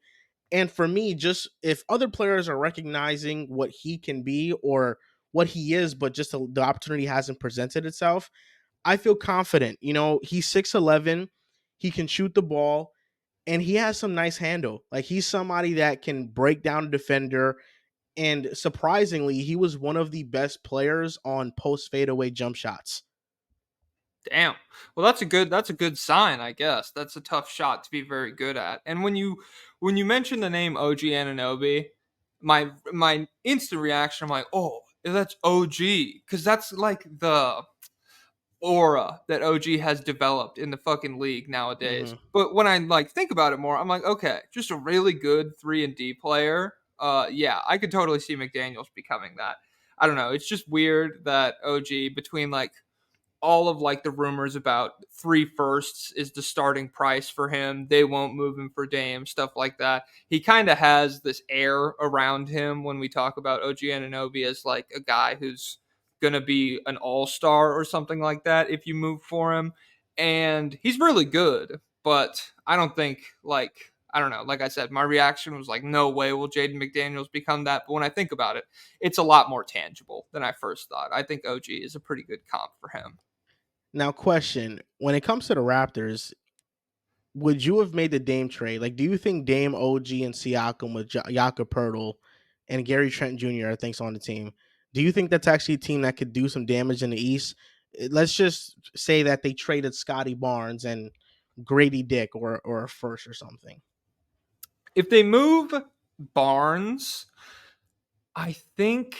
And for me, just if other players are recognizing what he can be or what he is, but just the opportunity hasn't presented itself, I feel confident. He's 6'11, he can shoot the ball, and he has some nice handle. Like he's somebody that can break down a defender. And surprisingly, he was one of the best players on post fadeaway jump shots. Damn. Well, that's a good sign, I guess. That's a tough shot to be very good at. And when you mention the name OG Ananobi, my instant reaction, I'm like, oh, that's OG, because that's like the aura that OG has developed in the fucking league nowadays. Hmm. But when I like think about it more, I'm like, okay, just a really good 3-and-D player. Yeah, I could totally see McDaniels becoming that. I don't know. It's just weird that OG, between like all of like the rumors about 3 firsts is the starting price for him. They won't move him for Dame, stuff like that. He kind of has this air around him when we talk about OG Ananobi as like a guy who's gonna be an all-star or something like that if you move for him. And he's really good, but I don't think like I don't know. Like I said, my reaction was like, no way will Jaden McDaniels become that. But when I think about it, it's a lot more tangible than I first thought. I think OG is a pretty good comp for him. Now, question: when it comes to the Raptors, would you have made the Dame trade? Like, do you think Dame, OG, and Siakam with Jakob Pertl and Gary Trent Jr. I think's on the team? Do you think that's actually a team that could do some damage in the East? Let's just say that they traded Scotty Barnes and Grady Dick or a first or something. If they move Barnes, I think.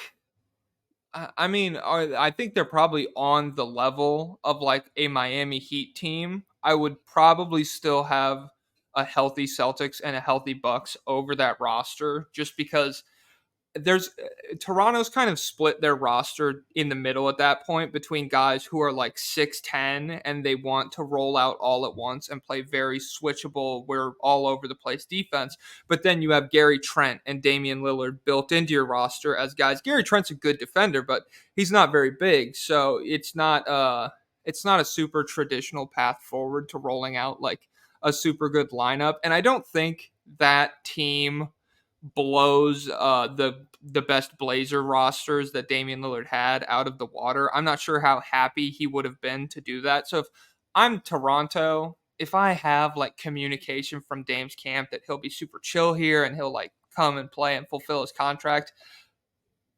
I mean, I think they're probably on the level of like a Miami Heat team. I would probably still have a healthy Celtics and a healthy Bucks over that roster, just because there's Toronto's kind of split their roster in the middle at that point between guys who are like 6'10 and they want to roll out all at once and play very switchable, we're all over the place defense. But then you have Gary Trent and Damian Lillard built into your roster as guys. Gary Trent's a good defender, but he's not very big, so it's not a super traditional path forward to rolling out like a super good lineup. And I don't think that team blows the best Blazer rosters that Damian Lillard had out of the water. I'm not sure how happy he would have been to do that. So if I'm Toronto, if I have like communication from Dame's camp that he'll be super chill here and he'll like come and play and fulfill his contract,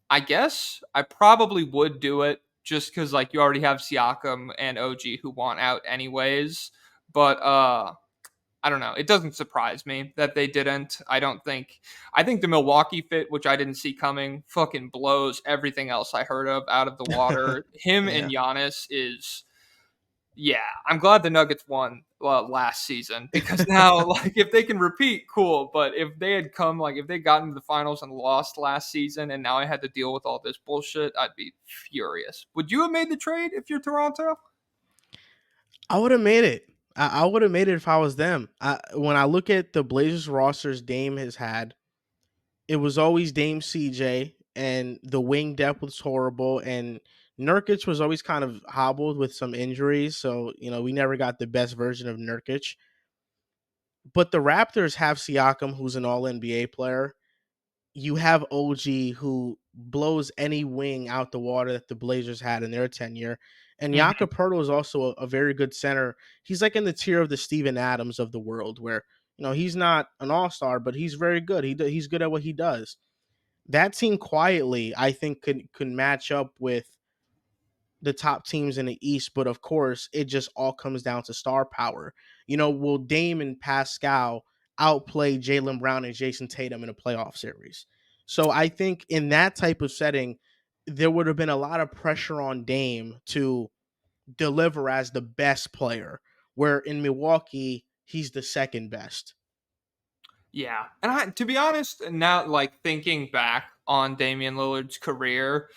I guess I probably would do it just because like you already have Siakam and OG who want out anyways. But I don't know. It doesn't surprise me that they didn't. I don't think. I think the Milwaukee fit, which I didn't see coming, fucking blows everything else I heard of out of the water. Him and Yeah. Giannis is. Yeah, I'm glad the Nuggets won last season because now, like, if they can repeat, cool. But if they had come, like, if they got into the finals and lost last season, and now I had to deal with all this bullshit, I'd be furious. Would you have made the trade if you're Toronto? I would have made it. I would have made it if I was them. When I look at the Blazers rosters Dame has had, it was always Dame CJ, and the wing depth was horrible. And Nurkic was always kind of hobbled with some injuries. So, we never got the best version of Nurkic. But the Raptors have Siakam, who's an all NBA player. You have OG, who blows any wing out the water that the Blazers had in their tenure. And Mhm. Jakob Poeltl is also a very good center. He's like in the tier of the Steven Adams of the world, where he's not an all star, but he's very good. He's good at what he does. That team quietly, I think, could match up with the top teams in the East, but of course, it just all comes down to star power. Will Dame and Pascal outplay Jalen Brown and Jason Tatum in a playoff series? So I think in that type of setting, there would have been a lot of pressure on Dame to deliver as the best player, where in Milwaukee, he's the second best. Yeah. And to be honest, now like thinking back on Damian Lillard's career,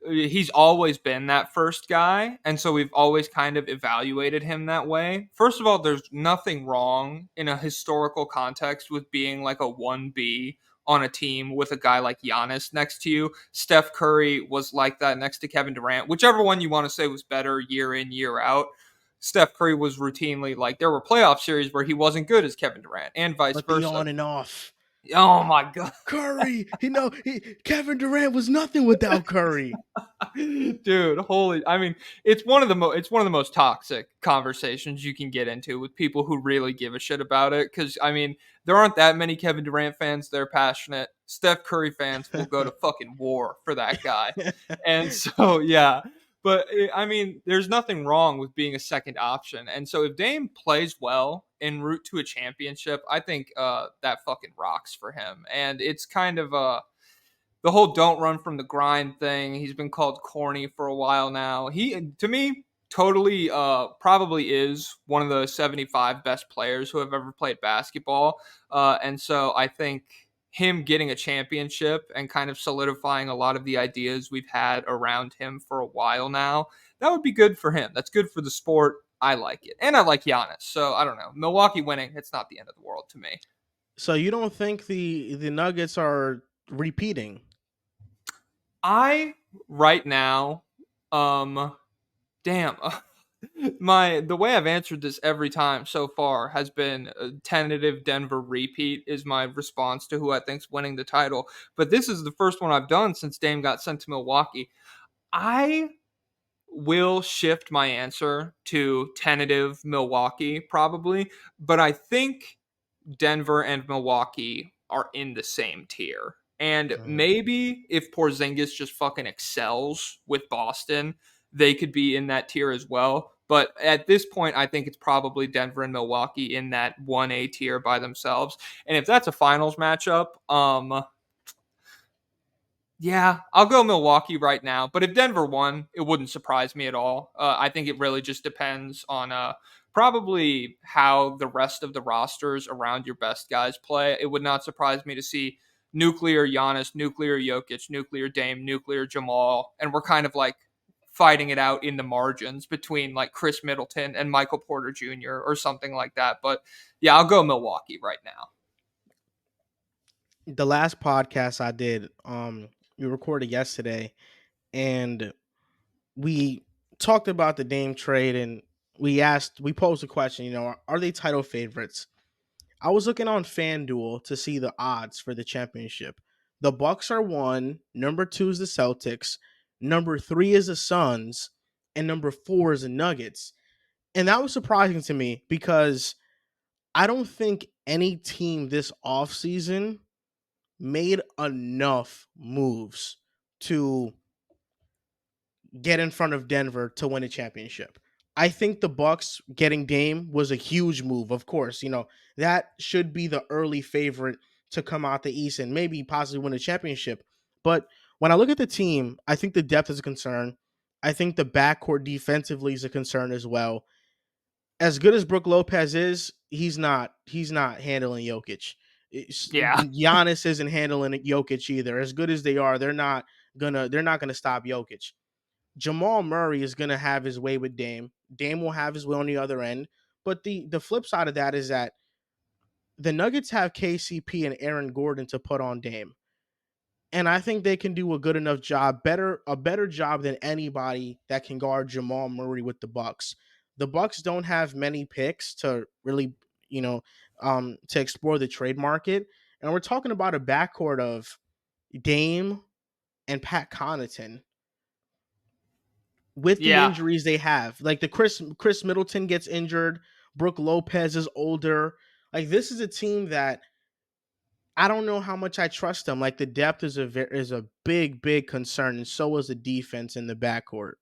he's always been that first guy, and so we've always kind of evaluated him that way. First of all, there's nothing wrong in a historical context with being like a 1B on a team with a guy like Giannis next to you. Steph Curry was like that next to Kevin Durant. Whichever one you want to say was better year in, year out. Steph Curry was routinely like there were playoff series where he wasn't good as Kevin Durant and vice But the versa. on and off. Oh my god. Curry, Kevin Durant was nothing without Curry. Dude, holy, I mean, it's one of the most toxic conversations you can get into with people who really give a shit about it, cuz I mean, there aren't that many Kevin Durant fans. They're passionate. Steph Curry fans will go to fucking war for that guy. And so, yeah. But I mean, there's nothing wrong with being a second option. And so if Dame plays well en route to a championship, I think that fucking rocks for him. And it's kind of the whole don't run from the grind thing. He's been called corny for a while now. He, to me, totally probably is one of the 75 best players who have ever played basketball. And so I think him getting a championship and kind of solidifying a lot of the ideas we've had around him for a while now, that would be good for him. That's good for the sport. I like it. And I like Giannis. So I don't know. Milwaukee winning, it's not the end of the world to me. So you don't think the Nuggets are repeating? I right now, um, damn, the way I've answered this every time so far has been a tentative Denver repeat is my response to who I think's winning the title. But this is the first one I've done since Dame got sent to Milwaukee. I will shift my answer to tentative Milwaukee probably, but I think Denver and Milwaukee are in the same tier. And Mhm. maybe if Porzingis just fucking excels with Boston, they could be in that tier as well. But at this point, I think it's probably Denver and Milwaukee in that 1A tier by themselves. And if that's a finals matchup, yeah, I'll go Milwaukee right now. But if Denver won, it wouldn't surprise me at all. I think it really just depends on probably how the rest of the rosters around your best guys play. It would not surprise me to see nuclear Giannis, nuclear Jokic, nuclear Dame, nuclear Jamal, and we're kind of like fighting it out in the margins between like Chris Middleton and Michael Porter Jr. or something like that. But yeah, I'll go Milwaukee right now. The last podcast I did, we recorded yesterday, and we talked about the Dame trade, and we posed a question. Are they title favorites? I was looking on FanDuel to see the odds for the championship. The Bucks are one. Number two is the Celtics. Number three is the Suns, and number four is the Nuggets. And that was surprising to me because I don't think any team this offseason made enough moves to get in front of Denver to win a championship. I think the Bucks getting Dame was a huge move. Of course, that should be the early favorite to come out the East and maybe possibly win a championship. But when I look at the team, I think the depth is a concern. I think the backcourt defensively is a concern as well. As good as Brook Lopez is, he's not handling Jokic. Yeah. Giannis isn't handling Jokic either. As good as they are, they're not gonna stop Jokic. Jamal Murray is gonna have his way with Dame. Dame will have his way on the other end. But the flip side of that is that the Nuggets have KCP and Aaron Gordon to put on Dame. And I think they can do a good enough job, a better job than anybody that can guard Jamal Murray with the Bucks. The Bucks don't have many picks to really, to explore the trade market. And we're talking about a backcourt of Dame and Pat Connaughton. with the Yeah. injuries they have. Like the Chris Middleton gets injured, Brooke Lopez is older. Like this is a team that I don't know how much I trust them. Like the depth is a big concern, and so is the defense in the backcourt.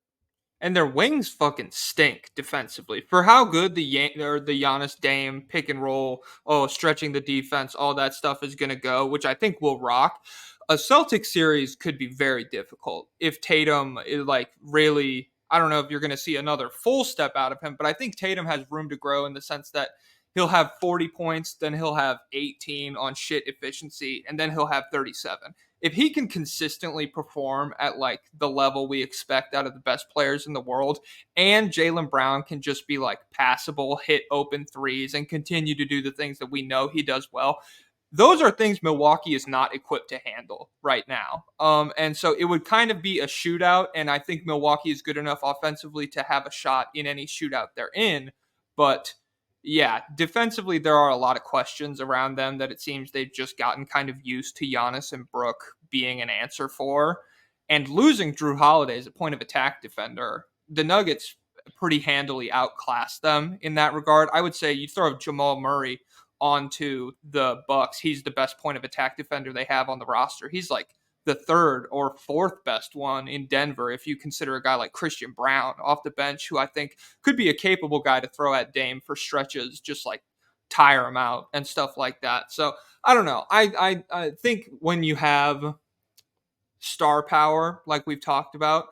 And their wings fucking stink defensively for how good the Giannis Dame pick and roll, stretching the defense, all that stuff is gonna go, which I think will rock. A Celtic series could be very difficult if Tatum is like really. I don't know if you're going to see another full step out of him, but I think Tatum has room to grow in the sense that he'll have 40 points, then he'll have 18 on shit efficiency, and then he'll have 37. If he can consistently perform at like the level we expect out of the best players in the world, and Jaylen Brown can just be like passable, hit open threes, and continue to do the things that we know he does well, those are things Milwaukee is not equipped to handle right now. And so it would kind of be a shootout, and I think Milwaukee is good enough offensively to have a shot in any shootout they're in. But yeah, defensively, there are a lot of questions around them that it seems they've just gotten kind of used to Giannis and Brook being an answer for. And losing Drew Holiday as a point of attack defender, the Nuggets pretty handily outclassed them in that regard. I would say you throw Jamal Murray onto the Bucks, he's the best point of attack defender they have on the roster. He's like the third or fourth best one in Denver if you consider a guy like Christian Brown off the bench, who I think could be a capable guy to throw at Dame for stretches, just like tire him out and stuff like that. So I don't know. I think when you have star power like we've talked about,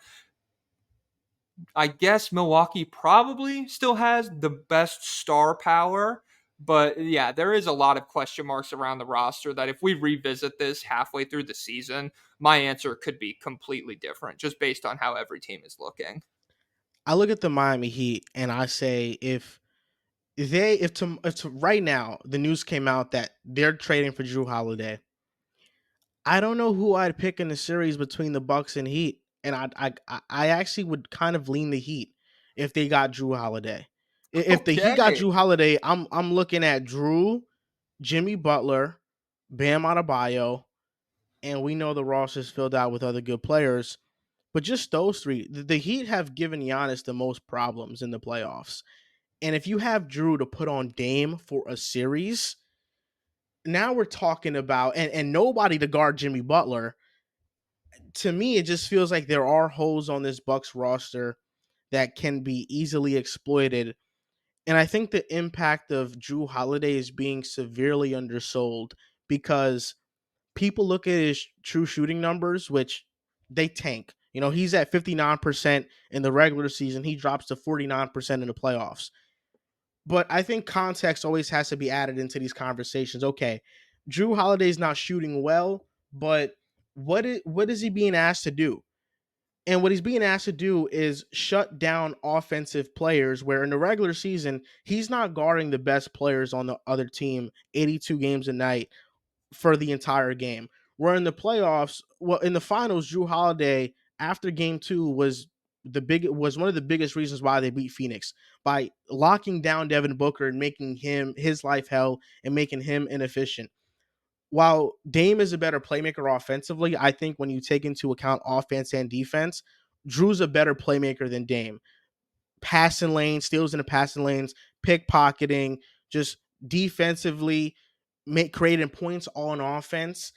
I guess Milwaukee probably still has the best star power. But yeah, there is a lot of question marks around the roster that if we revisit this halfway through the season, my answer could be completely different just based on how every team is looking. I look at the Miami Heat and I say if to right now the news came out that they're trading for Drew Holiday, I don't know who I'd pick in the series between the Bucks and Heat, and I actually would kind of lean the Heat if they got Drew Holiday. If the Heat got Okay. Drew Holiday, I'm looking at Drew, Jimmy Butler, Bam Adebayo, and we know the roster is filled out with other good players. But just those three, the Heat have given Giannis the most problems in the playoffs. And if you have Drew to put on Dame for a series, now we're talking about and nobody to guard Jimmy Butler. To me, it just feels like there are holes on this Bucks roster that can be easily exploited. And I think the impact of Drew Holiday is being severely undersold because people look at his true shooting numbers, which they tank. You know, he's at 59% in the regular season. He drops to 49% in the playoffs. But I think context always has to be added into these conversations. Okay, Drew Holiday's not shooting well, but what is he being asked to do? And what he's being asked to do is shut down offensive players, where in the regular season, he's not guarding the best players on the other team 82 games a night for the entire game. Where in the playoffs, well, in the finals, Drew Holiday after game two was one of the biggest reasons why they beat Phoenix by locking down Devin Booker and making him his life hell and making him inefficient. While Dame is a better playmaker offensively, I think when you take into account offense and defense, Drew's a better playmaker than Dame. Passing lanes, steals in the passing lanes, pickpocketing, just defensively, creating points on offense.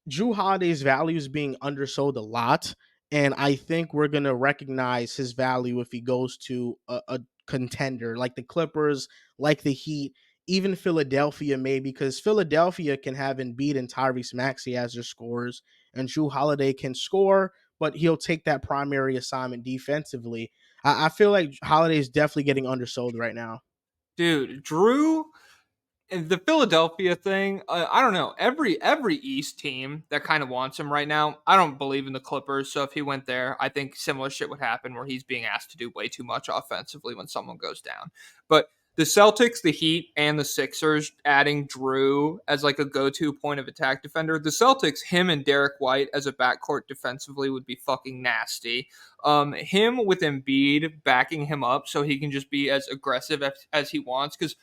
Drew Holiday's value is being undersold a lot, and I think we're gonna recognize his value if he goes to a contender like the Clippers, like the Heat, even Philadelphia, maybe because Philadelphia can have Embiid and Tyrese Maxey as their scorers, and Drew Holiday can score, but he'll take that primary assignment defensively. I feel like Holiday is definitely getting undersold right now. Dude, Drew, and the Philadelphia thing, I don't know. Every East team that kind of wants him right now. I don't believe in the Clippers, so if he went there, I think similar shit would happen where he's being asked to do way too much offensively when someone goes down. But the Celtics, the Heat, and the Sixers adding Drew as like a go-to point of attack defender. The Celtics, him and Derek White as a backcourt defensively would be fucking nasty. Him with Embiid backing him up so he can just be as aggressive as he wants because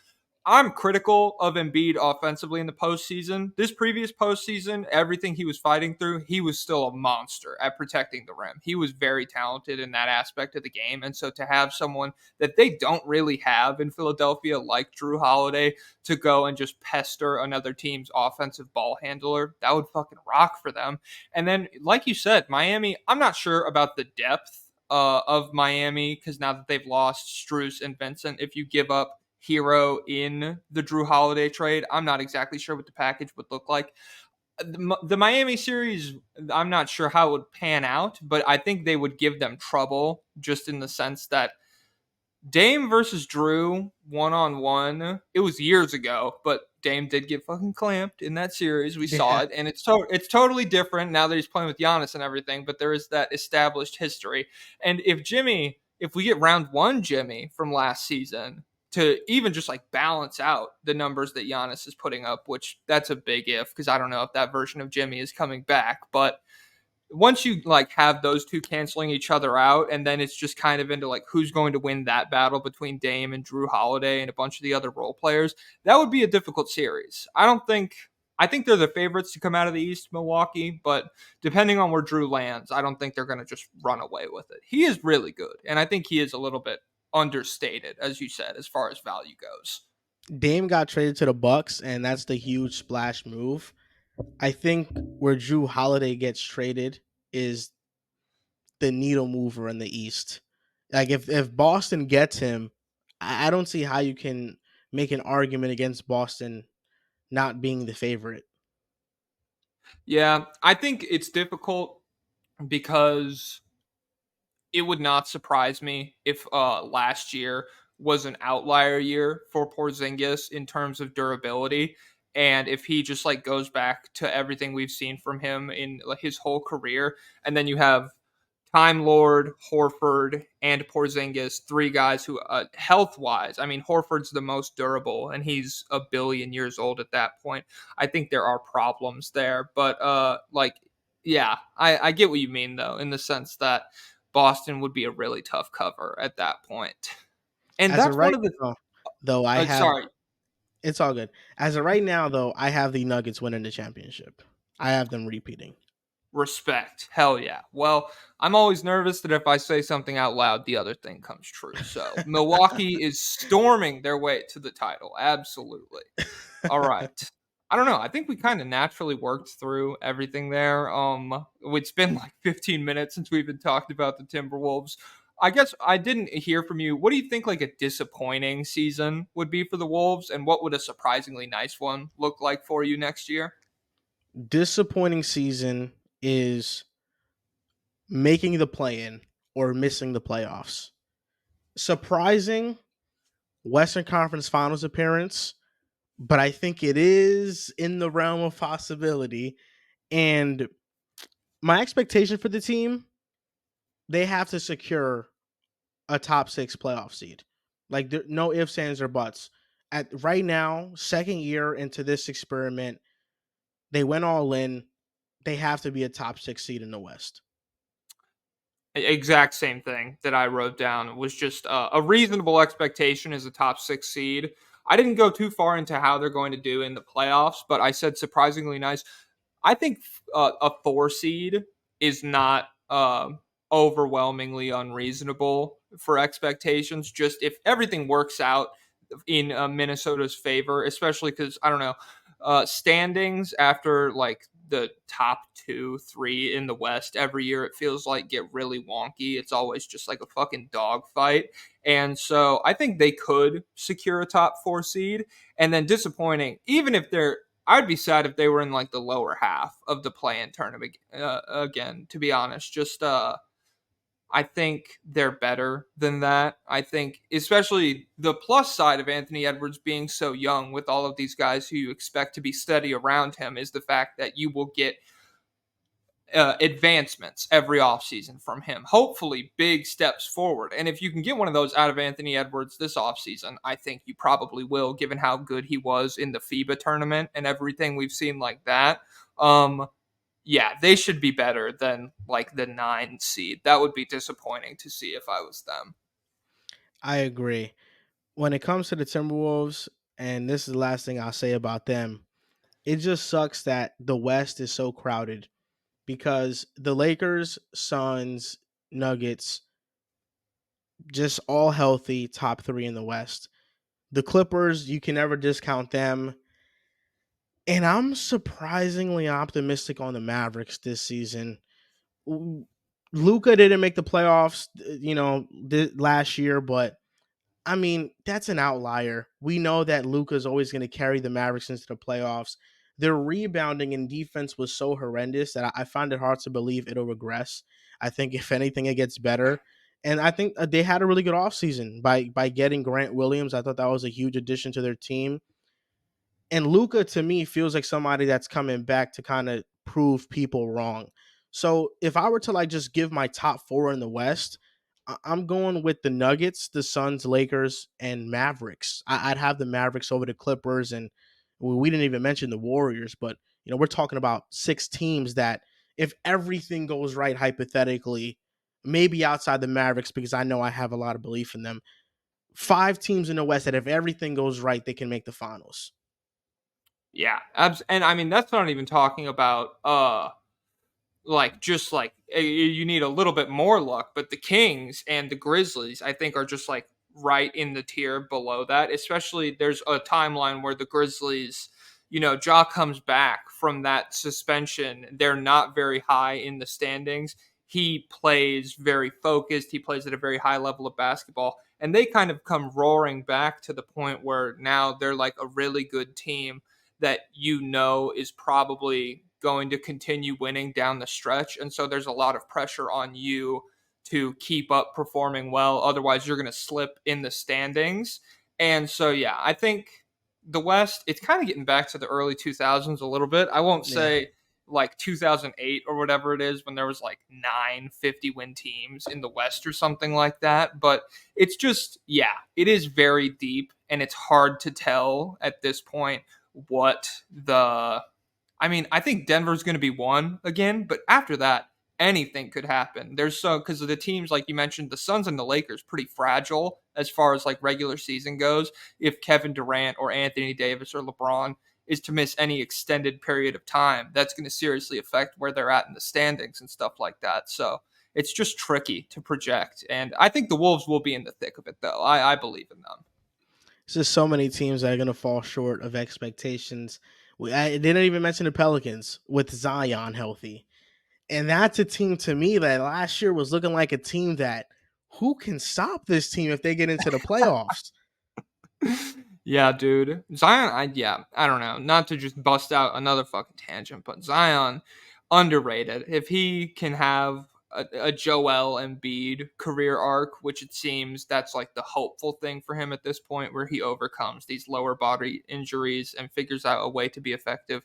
I'm critical of Embiid offensively in the postseason. This previous postseason, everything he was fighting through, he was still a monster at protecting the rim. He was very talented in that aspect of the game. And so to have someone that they don't really have in Philadelphia, like Drew Holiday, to go and just pester another team's offensive ball handler, that would fucking rock for them. And then, like you said, Miami, I'm not sure about the depth of Miami because now that they've lost Strus and Vincent, if you give up Hero in the Drew Holiday trade, I'm not exactly sure what the package would look like. The Miami series, I'm not sure how it would pan out, but I think they would give them trouble just in the sense that Dame versus Drew one on one. It was years ago, but Dame did get fucking clamped in that series. We saw Yeah. it, and it's totally different now that he's playing with Giannis and everything. But there is that established history. And if we get round one Jimmy from last season to even just like balance out the numbers that Giannis is putting up, which that's a big if because I don't know if that version of Jimmy is coming back, but once you like have those two canceling each other out, and then it's just kind of into like who's going to win that battle between Dame and Drew Holiday and a bunch of the other role players, that would be a difficult series. I think they're the favorites to come out of the East, Milwaukee, but depending on where Drew lands, I don't think they're going to just run away with it. He is really good, and I think he is a little bit understated, as you said, as far as value goes. Dame got traded to the Bucks, and that's the huge splash move. I think where Drew Holiday gets traded is the needle mover in the East. Like if Boston gets him, I don't see how you can make an argument against Boston not being the favorite. Yeah, I think it's difficult because it would not surprise me if last year was an outlier year for Porzingis in terms of durability, and if he just like goes back to everything we've seen from him in like, his whole career, and then you have Time Lord, Horford, and Porzingis, three guys who, health wise, I mean, Horford's the most durable, and he's a billion years old at that point. I think there are problems there, but yeah, I get what you mean though, in the sense that Boston would be a really tough cover at that point. And As of that's one right of the. now, though, I have Sorry, it's all good. As of right now, though, I have the Nuggets winning the championship. I have them repeating. respect. Hell yeah. Well, I'm always nervous that if I say something out loud, the other thing comes true. So Milwaukee is storming their way to the title. Absolutely. All right. I don't know. I think we kind of naturally worked through everything there. It's been like 15 minutes since we've been talking about the Timberwolves. I guess I didn't hear from you. What do you think like a disappointing season would be for the Wolves, and what would a surprisingly nice one look like for you next year? Disappointing season is making the play in or missing the playoffs. Surprising Western Conference Finals appearance, but I think it is in the realm of possibility. And my expectation for the team, they have to secure a top six playoff seed. Like no ifs, ands, or buts. At right now, second year into this experiment, they went all in. They have to be a top six seed in the West. Exact same thing that I wrote down. It was just a reasonable expectation as a top six seed. I didn't go too far into how they're going to do in the playoffs, but I said surprisingly nice. I think a four seed is not overwhelmingly unreasonable for expectations. Just if everything works out in Minnesota's favor, especially because I don't know standings after like the top two, three in the West every year. It feels like get really wonky. It's always just like a fucking dogfight, and so I think they could secure a top four seed. And then disappointing, even if they're I'd be sad if they were in like the lower half of the play-in tournament again. To be honest, just I think they're better than that. I think, especially the plus side of Anthony Edwards being so young with all of these guys who you expect to be steady around him, is the fact that you will get advancements every offseason from him. Hopefully, big steps forward. And if you can get one of those out of Anthony Edwards this offseason, I think you probably will, given how good he was in the FIBA tournament and everything we've seen like that. Um, yeah, they should be better than like the 9 seed. That would be disappointing to see if I was them. I agree. When it comes to the Timberwolves, and this is the last thing I'll say about them. It just sucks that the West is so crowded because the Lakers, Suns, Nuggets, just all healthy, top three in the West. The Clippers, you can never discount them. And I'm surprisingly optimistic on the Mavericks this season. Luca didn't make the playoffs, last year, but I mean, that's an outlier. We know that Luka's always going to carry the Mavericks into the playoffs. Their rebounding and defense was so horrendous that I find it hard to believe it'll regress. I think if anything, it gets better. And I think they had a really good offseason by getting Grant Williams. I thought that was a huge addition to their team. And Luca to me feels like somebody that's coming back to kind of prove people wrong. So if I were to like just give my top four in the West, I'm going with the Nuggets, the Suns, Lakers, and Mavericks. I'd have the Mavericks over the Clippers, and we didn't even mention the Warriors. But we're talking about six teams that, if everything goes right, hypothetically, maybe outside the Mavericks, because I know I have a lot of belief in them. Five teams in the West that, if everything goes right, they can make the finals. Yeah, and I mean that's not even talking about like just like you need a little bit more luck, but the Kings and the Grizzlies I think are just like right in the tier below that. Especially there's a timeline where the Grizzlies, Ja comes back from that suspension. They're not very high in the standings. He plays very focused. He plays at a very high level of basketball. And they kind of come roaring back to the point where now they're like a really good team that is probably going to continue winning down the stretch. And so there's a lot of pressure on you to keep up performing well. Otherwise, you're going to slip in the standings. And so, yeah, I think the West, it's kind of getting back to the early 2000s a little bit. I won't Yeah. say like 2008 or whatever it is when there was like 9 50-win teams in the West or something like that. But it's just, yeah, it is very deep and it's hard to tell at this point what the I mean, I think Denver's going to be one again, but after that, anything could happen. There's so because of the teams like you mentioned, the Suns and the Lakers, pretty fragile as far as like regular season goes. If Kevin Durant or Anthony Davis or LeBron is to miss any extended period of time, that's going to seriously affect where they're at in the standings and stuff like that. So it's just tricky to project. And I think the Wolves will be in the thick of it, though. I believe in them. It's just so many teams that are going to fall short of expectations. I didn't even mention the Pelicans with Zion healthy. And that's a team to me that last year was looking like a team that, who can stop this team if they get into the playoffs? Yeah, dude. Zion, I don't know. Not to just bust out another fucking tangent, but Zion, underrated. If he can have a Joel Embiid career arc, which it seems that's like the hopeful thing for him at this point, where he overcomes these lower body injuries and figures out a way to be effective.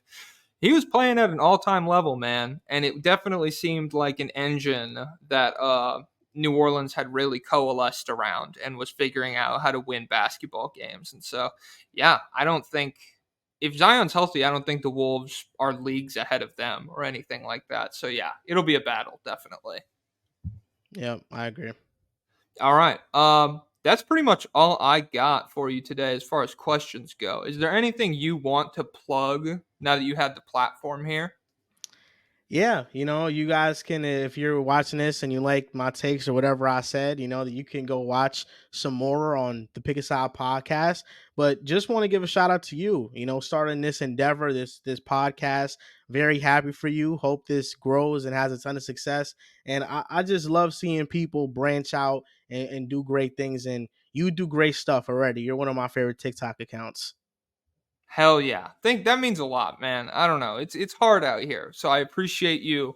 He was playing at an all-time level, man, and it definitely seemed like an engine that New Orleans had really coalesced around and was figuring out how to win basketball games. And so, yeah, I don't think if Zion's healthy, I don't think the Wolves are leagues ahead of them or anything like that. So, yeah, it'll be a battle, definitely. Yeah, I agree. All right. That's pretty much all I got for you today as far as questions go. Is there anything you want to plug now that you have the platform here? Yeah, you guys can, if you're watching this and you like my takes or whatever I said, that you can go watch some more on the Pick a Side podcast. But just want to give a shout out to you, starting this endeavor, this podcast. Very happy for you. Hope this grows and has a ton of success. And I just love seeing people branch out and do great things. And you do great stuff already. You're one of my favorite TikTok accounts. Hell yeah. Think that means a lot, man. I don't know. It's hard out here. So I appreciate you,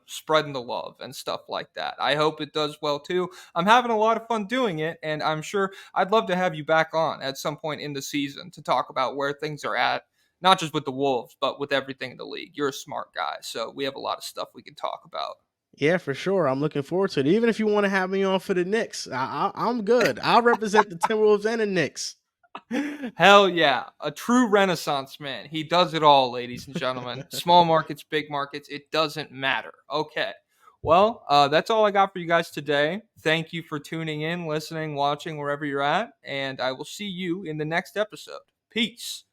spreading the love and stuff like that. I hope it does well too. I'm having a lot of fun doing it and I'm sure I'd love to have you back on at some point in the season to talk about where things are at, not just with the Wolves, but with everything in the league. You're a smart guy, so we have a lot of stuff we can talk about. Yeah, for sure. I'm looking forward to it. Even if you want to have me on for the Knicks, I'm good. I'll represent the Timberwolves and the Knicks. Hell yeah. A true renaissance man. He does it all, ladies and gentlemen. Small markets, big markets, it doesn't matter. Okay. Well, that's all I got for you guys today. Thank you for tuning in, listening, watching, wherever you're at. And I will see you in the next episode. Peace. Peace.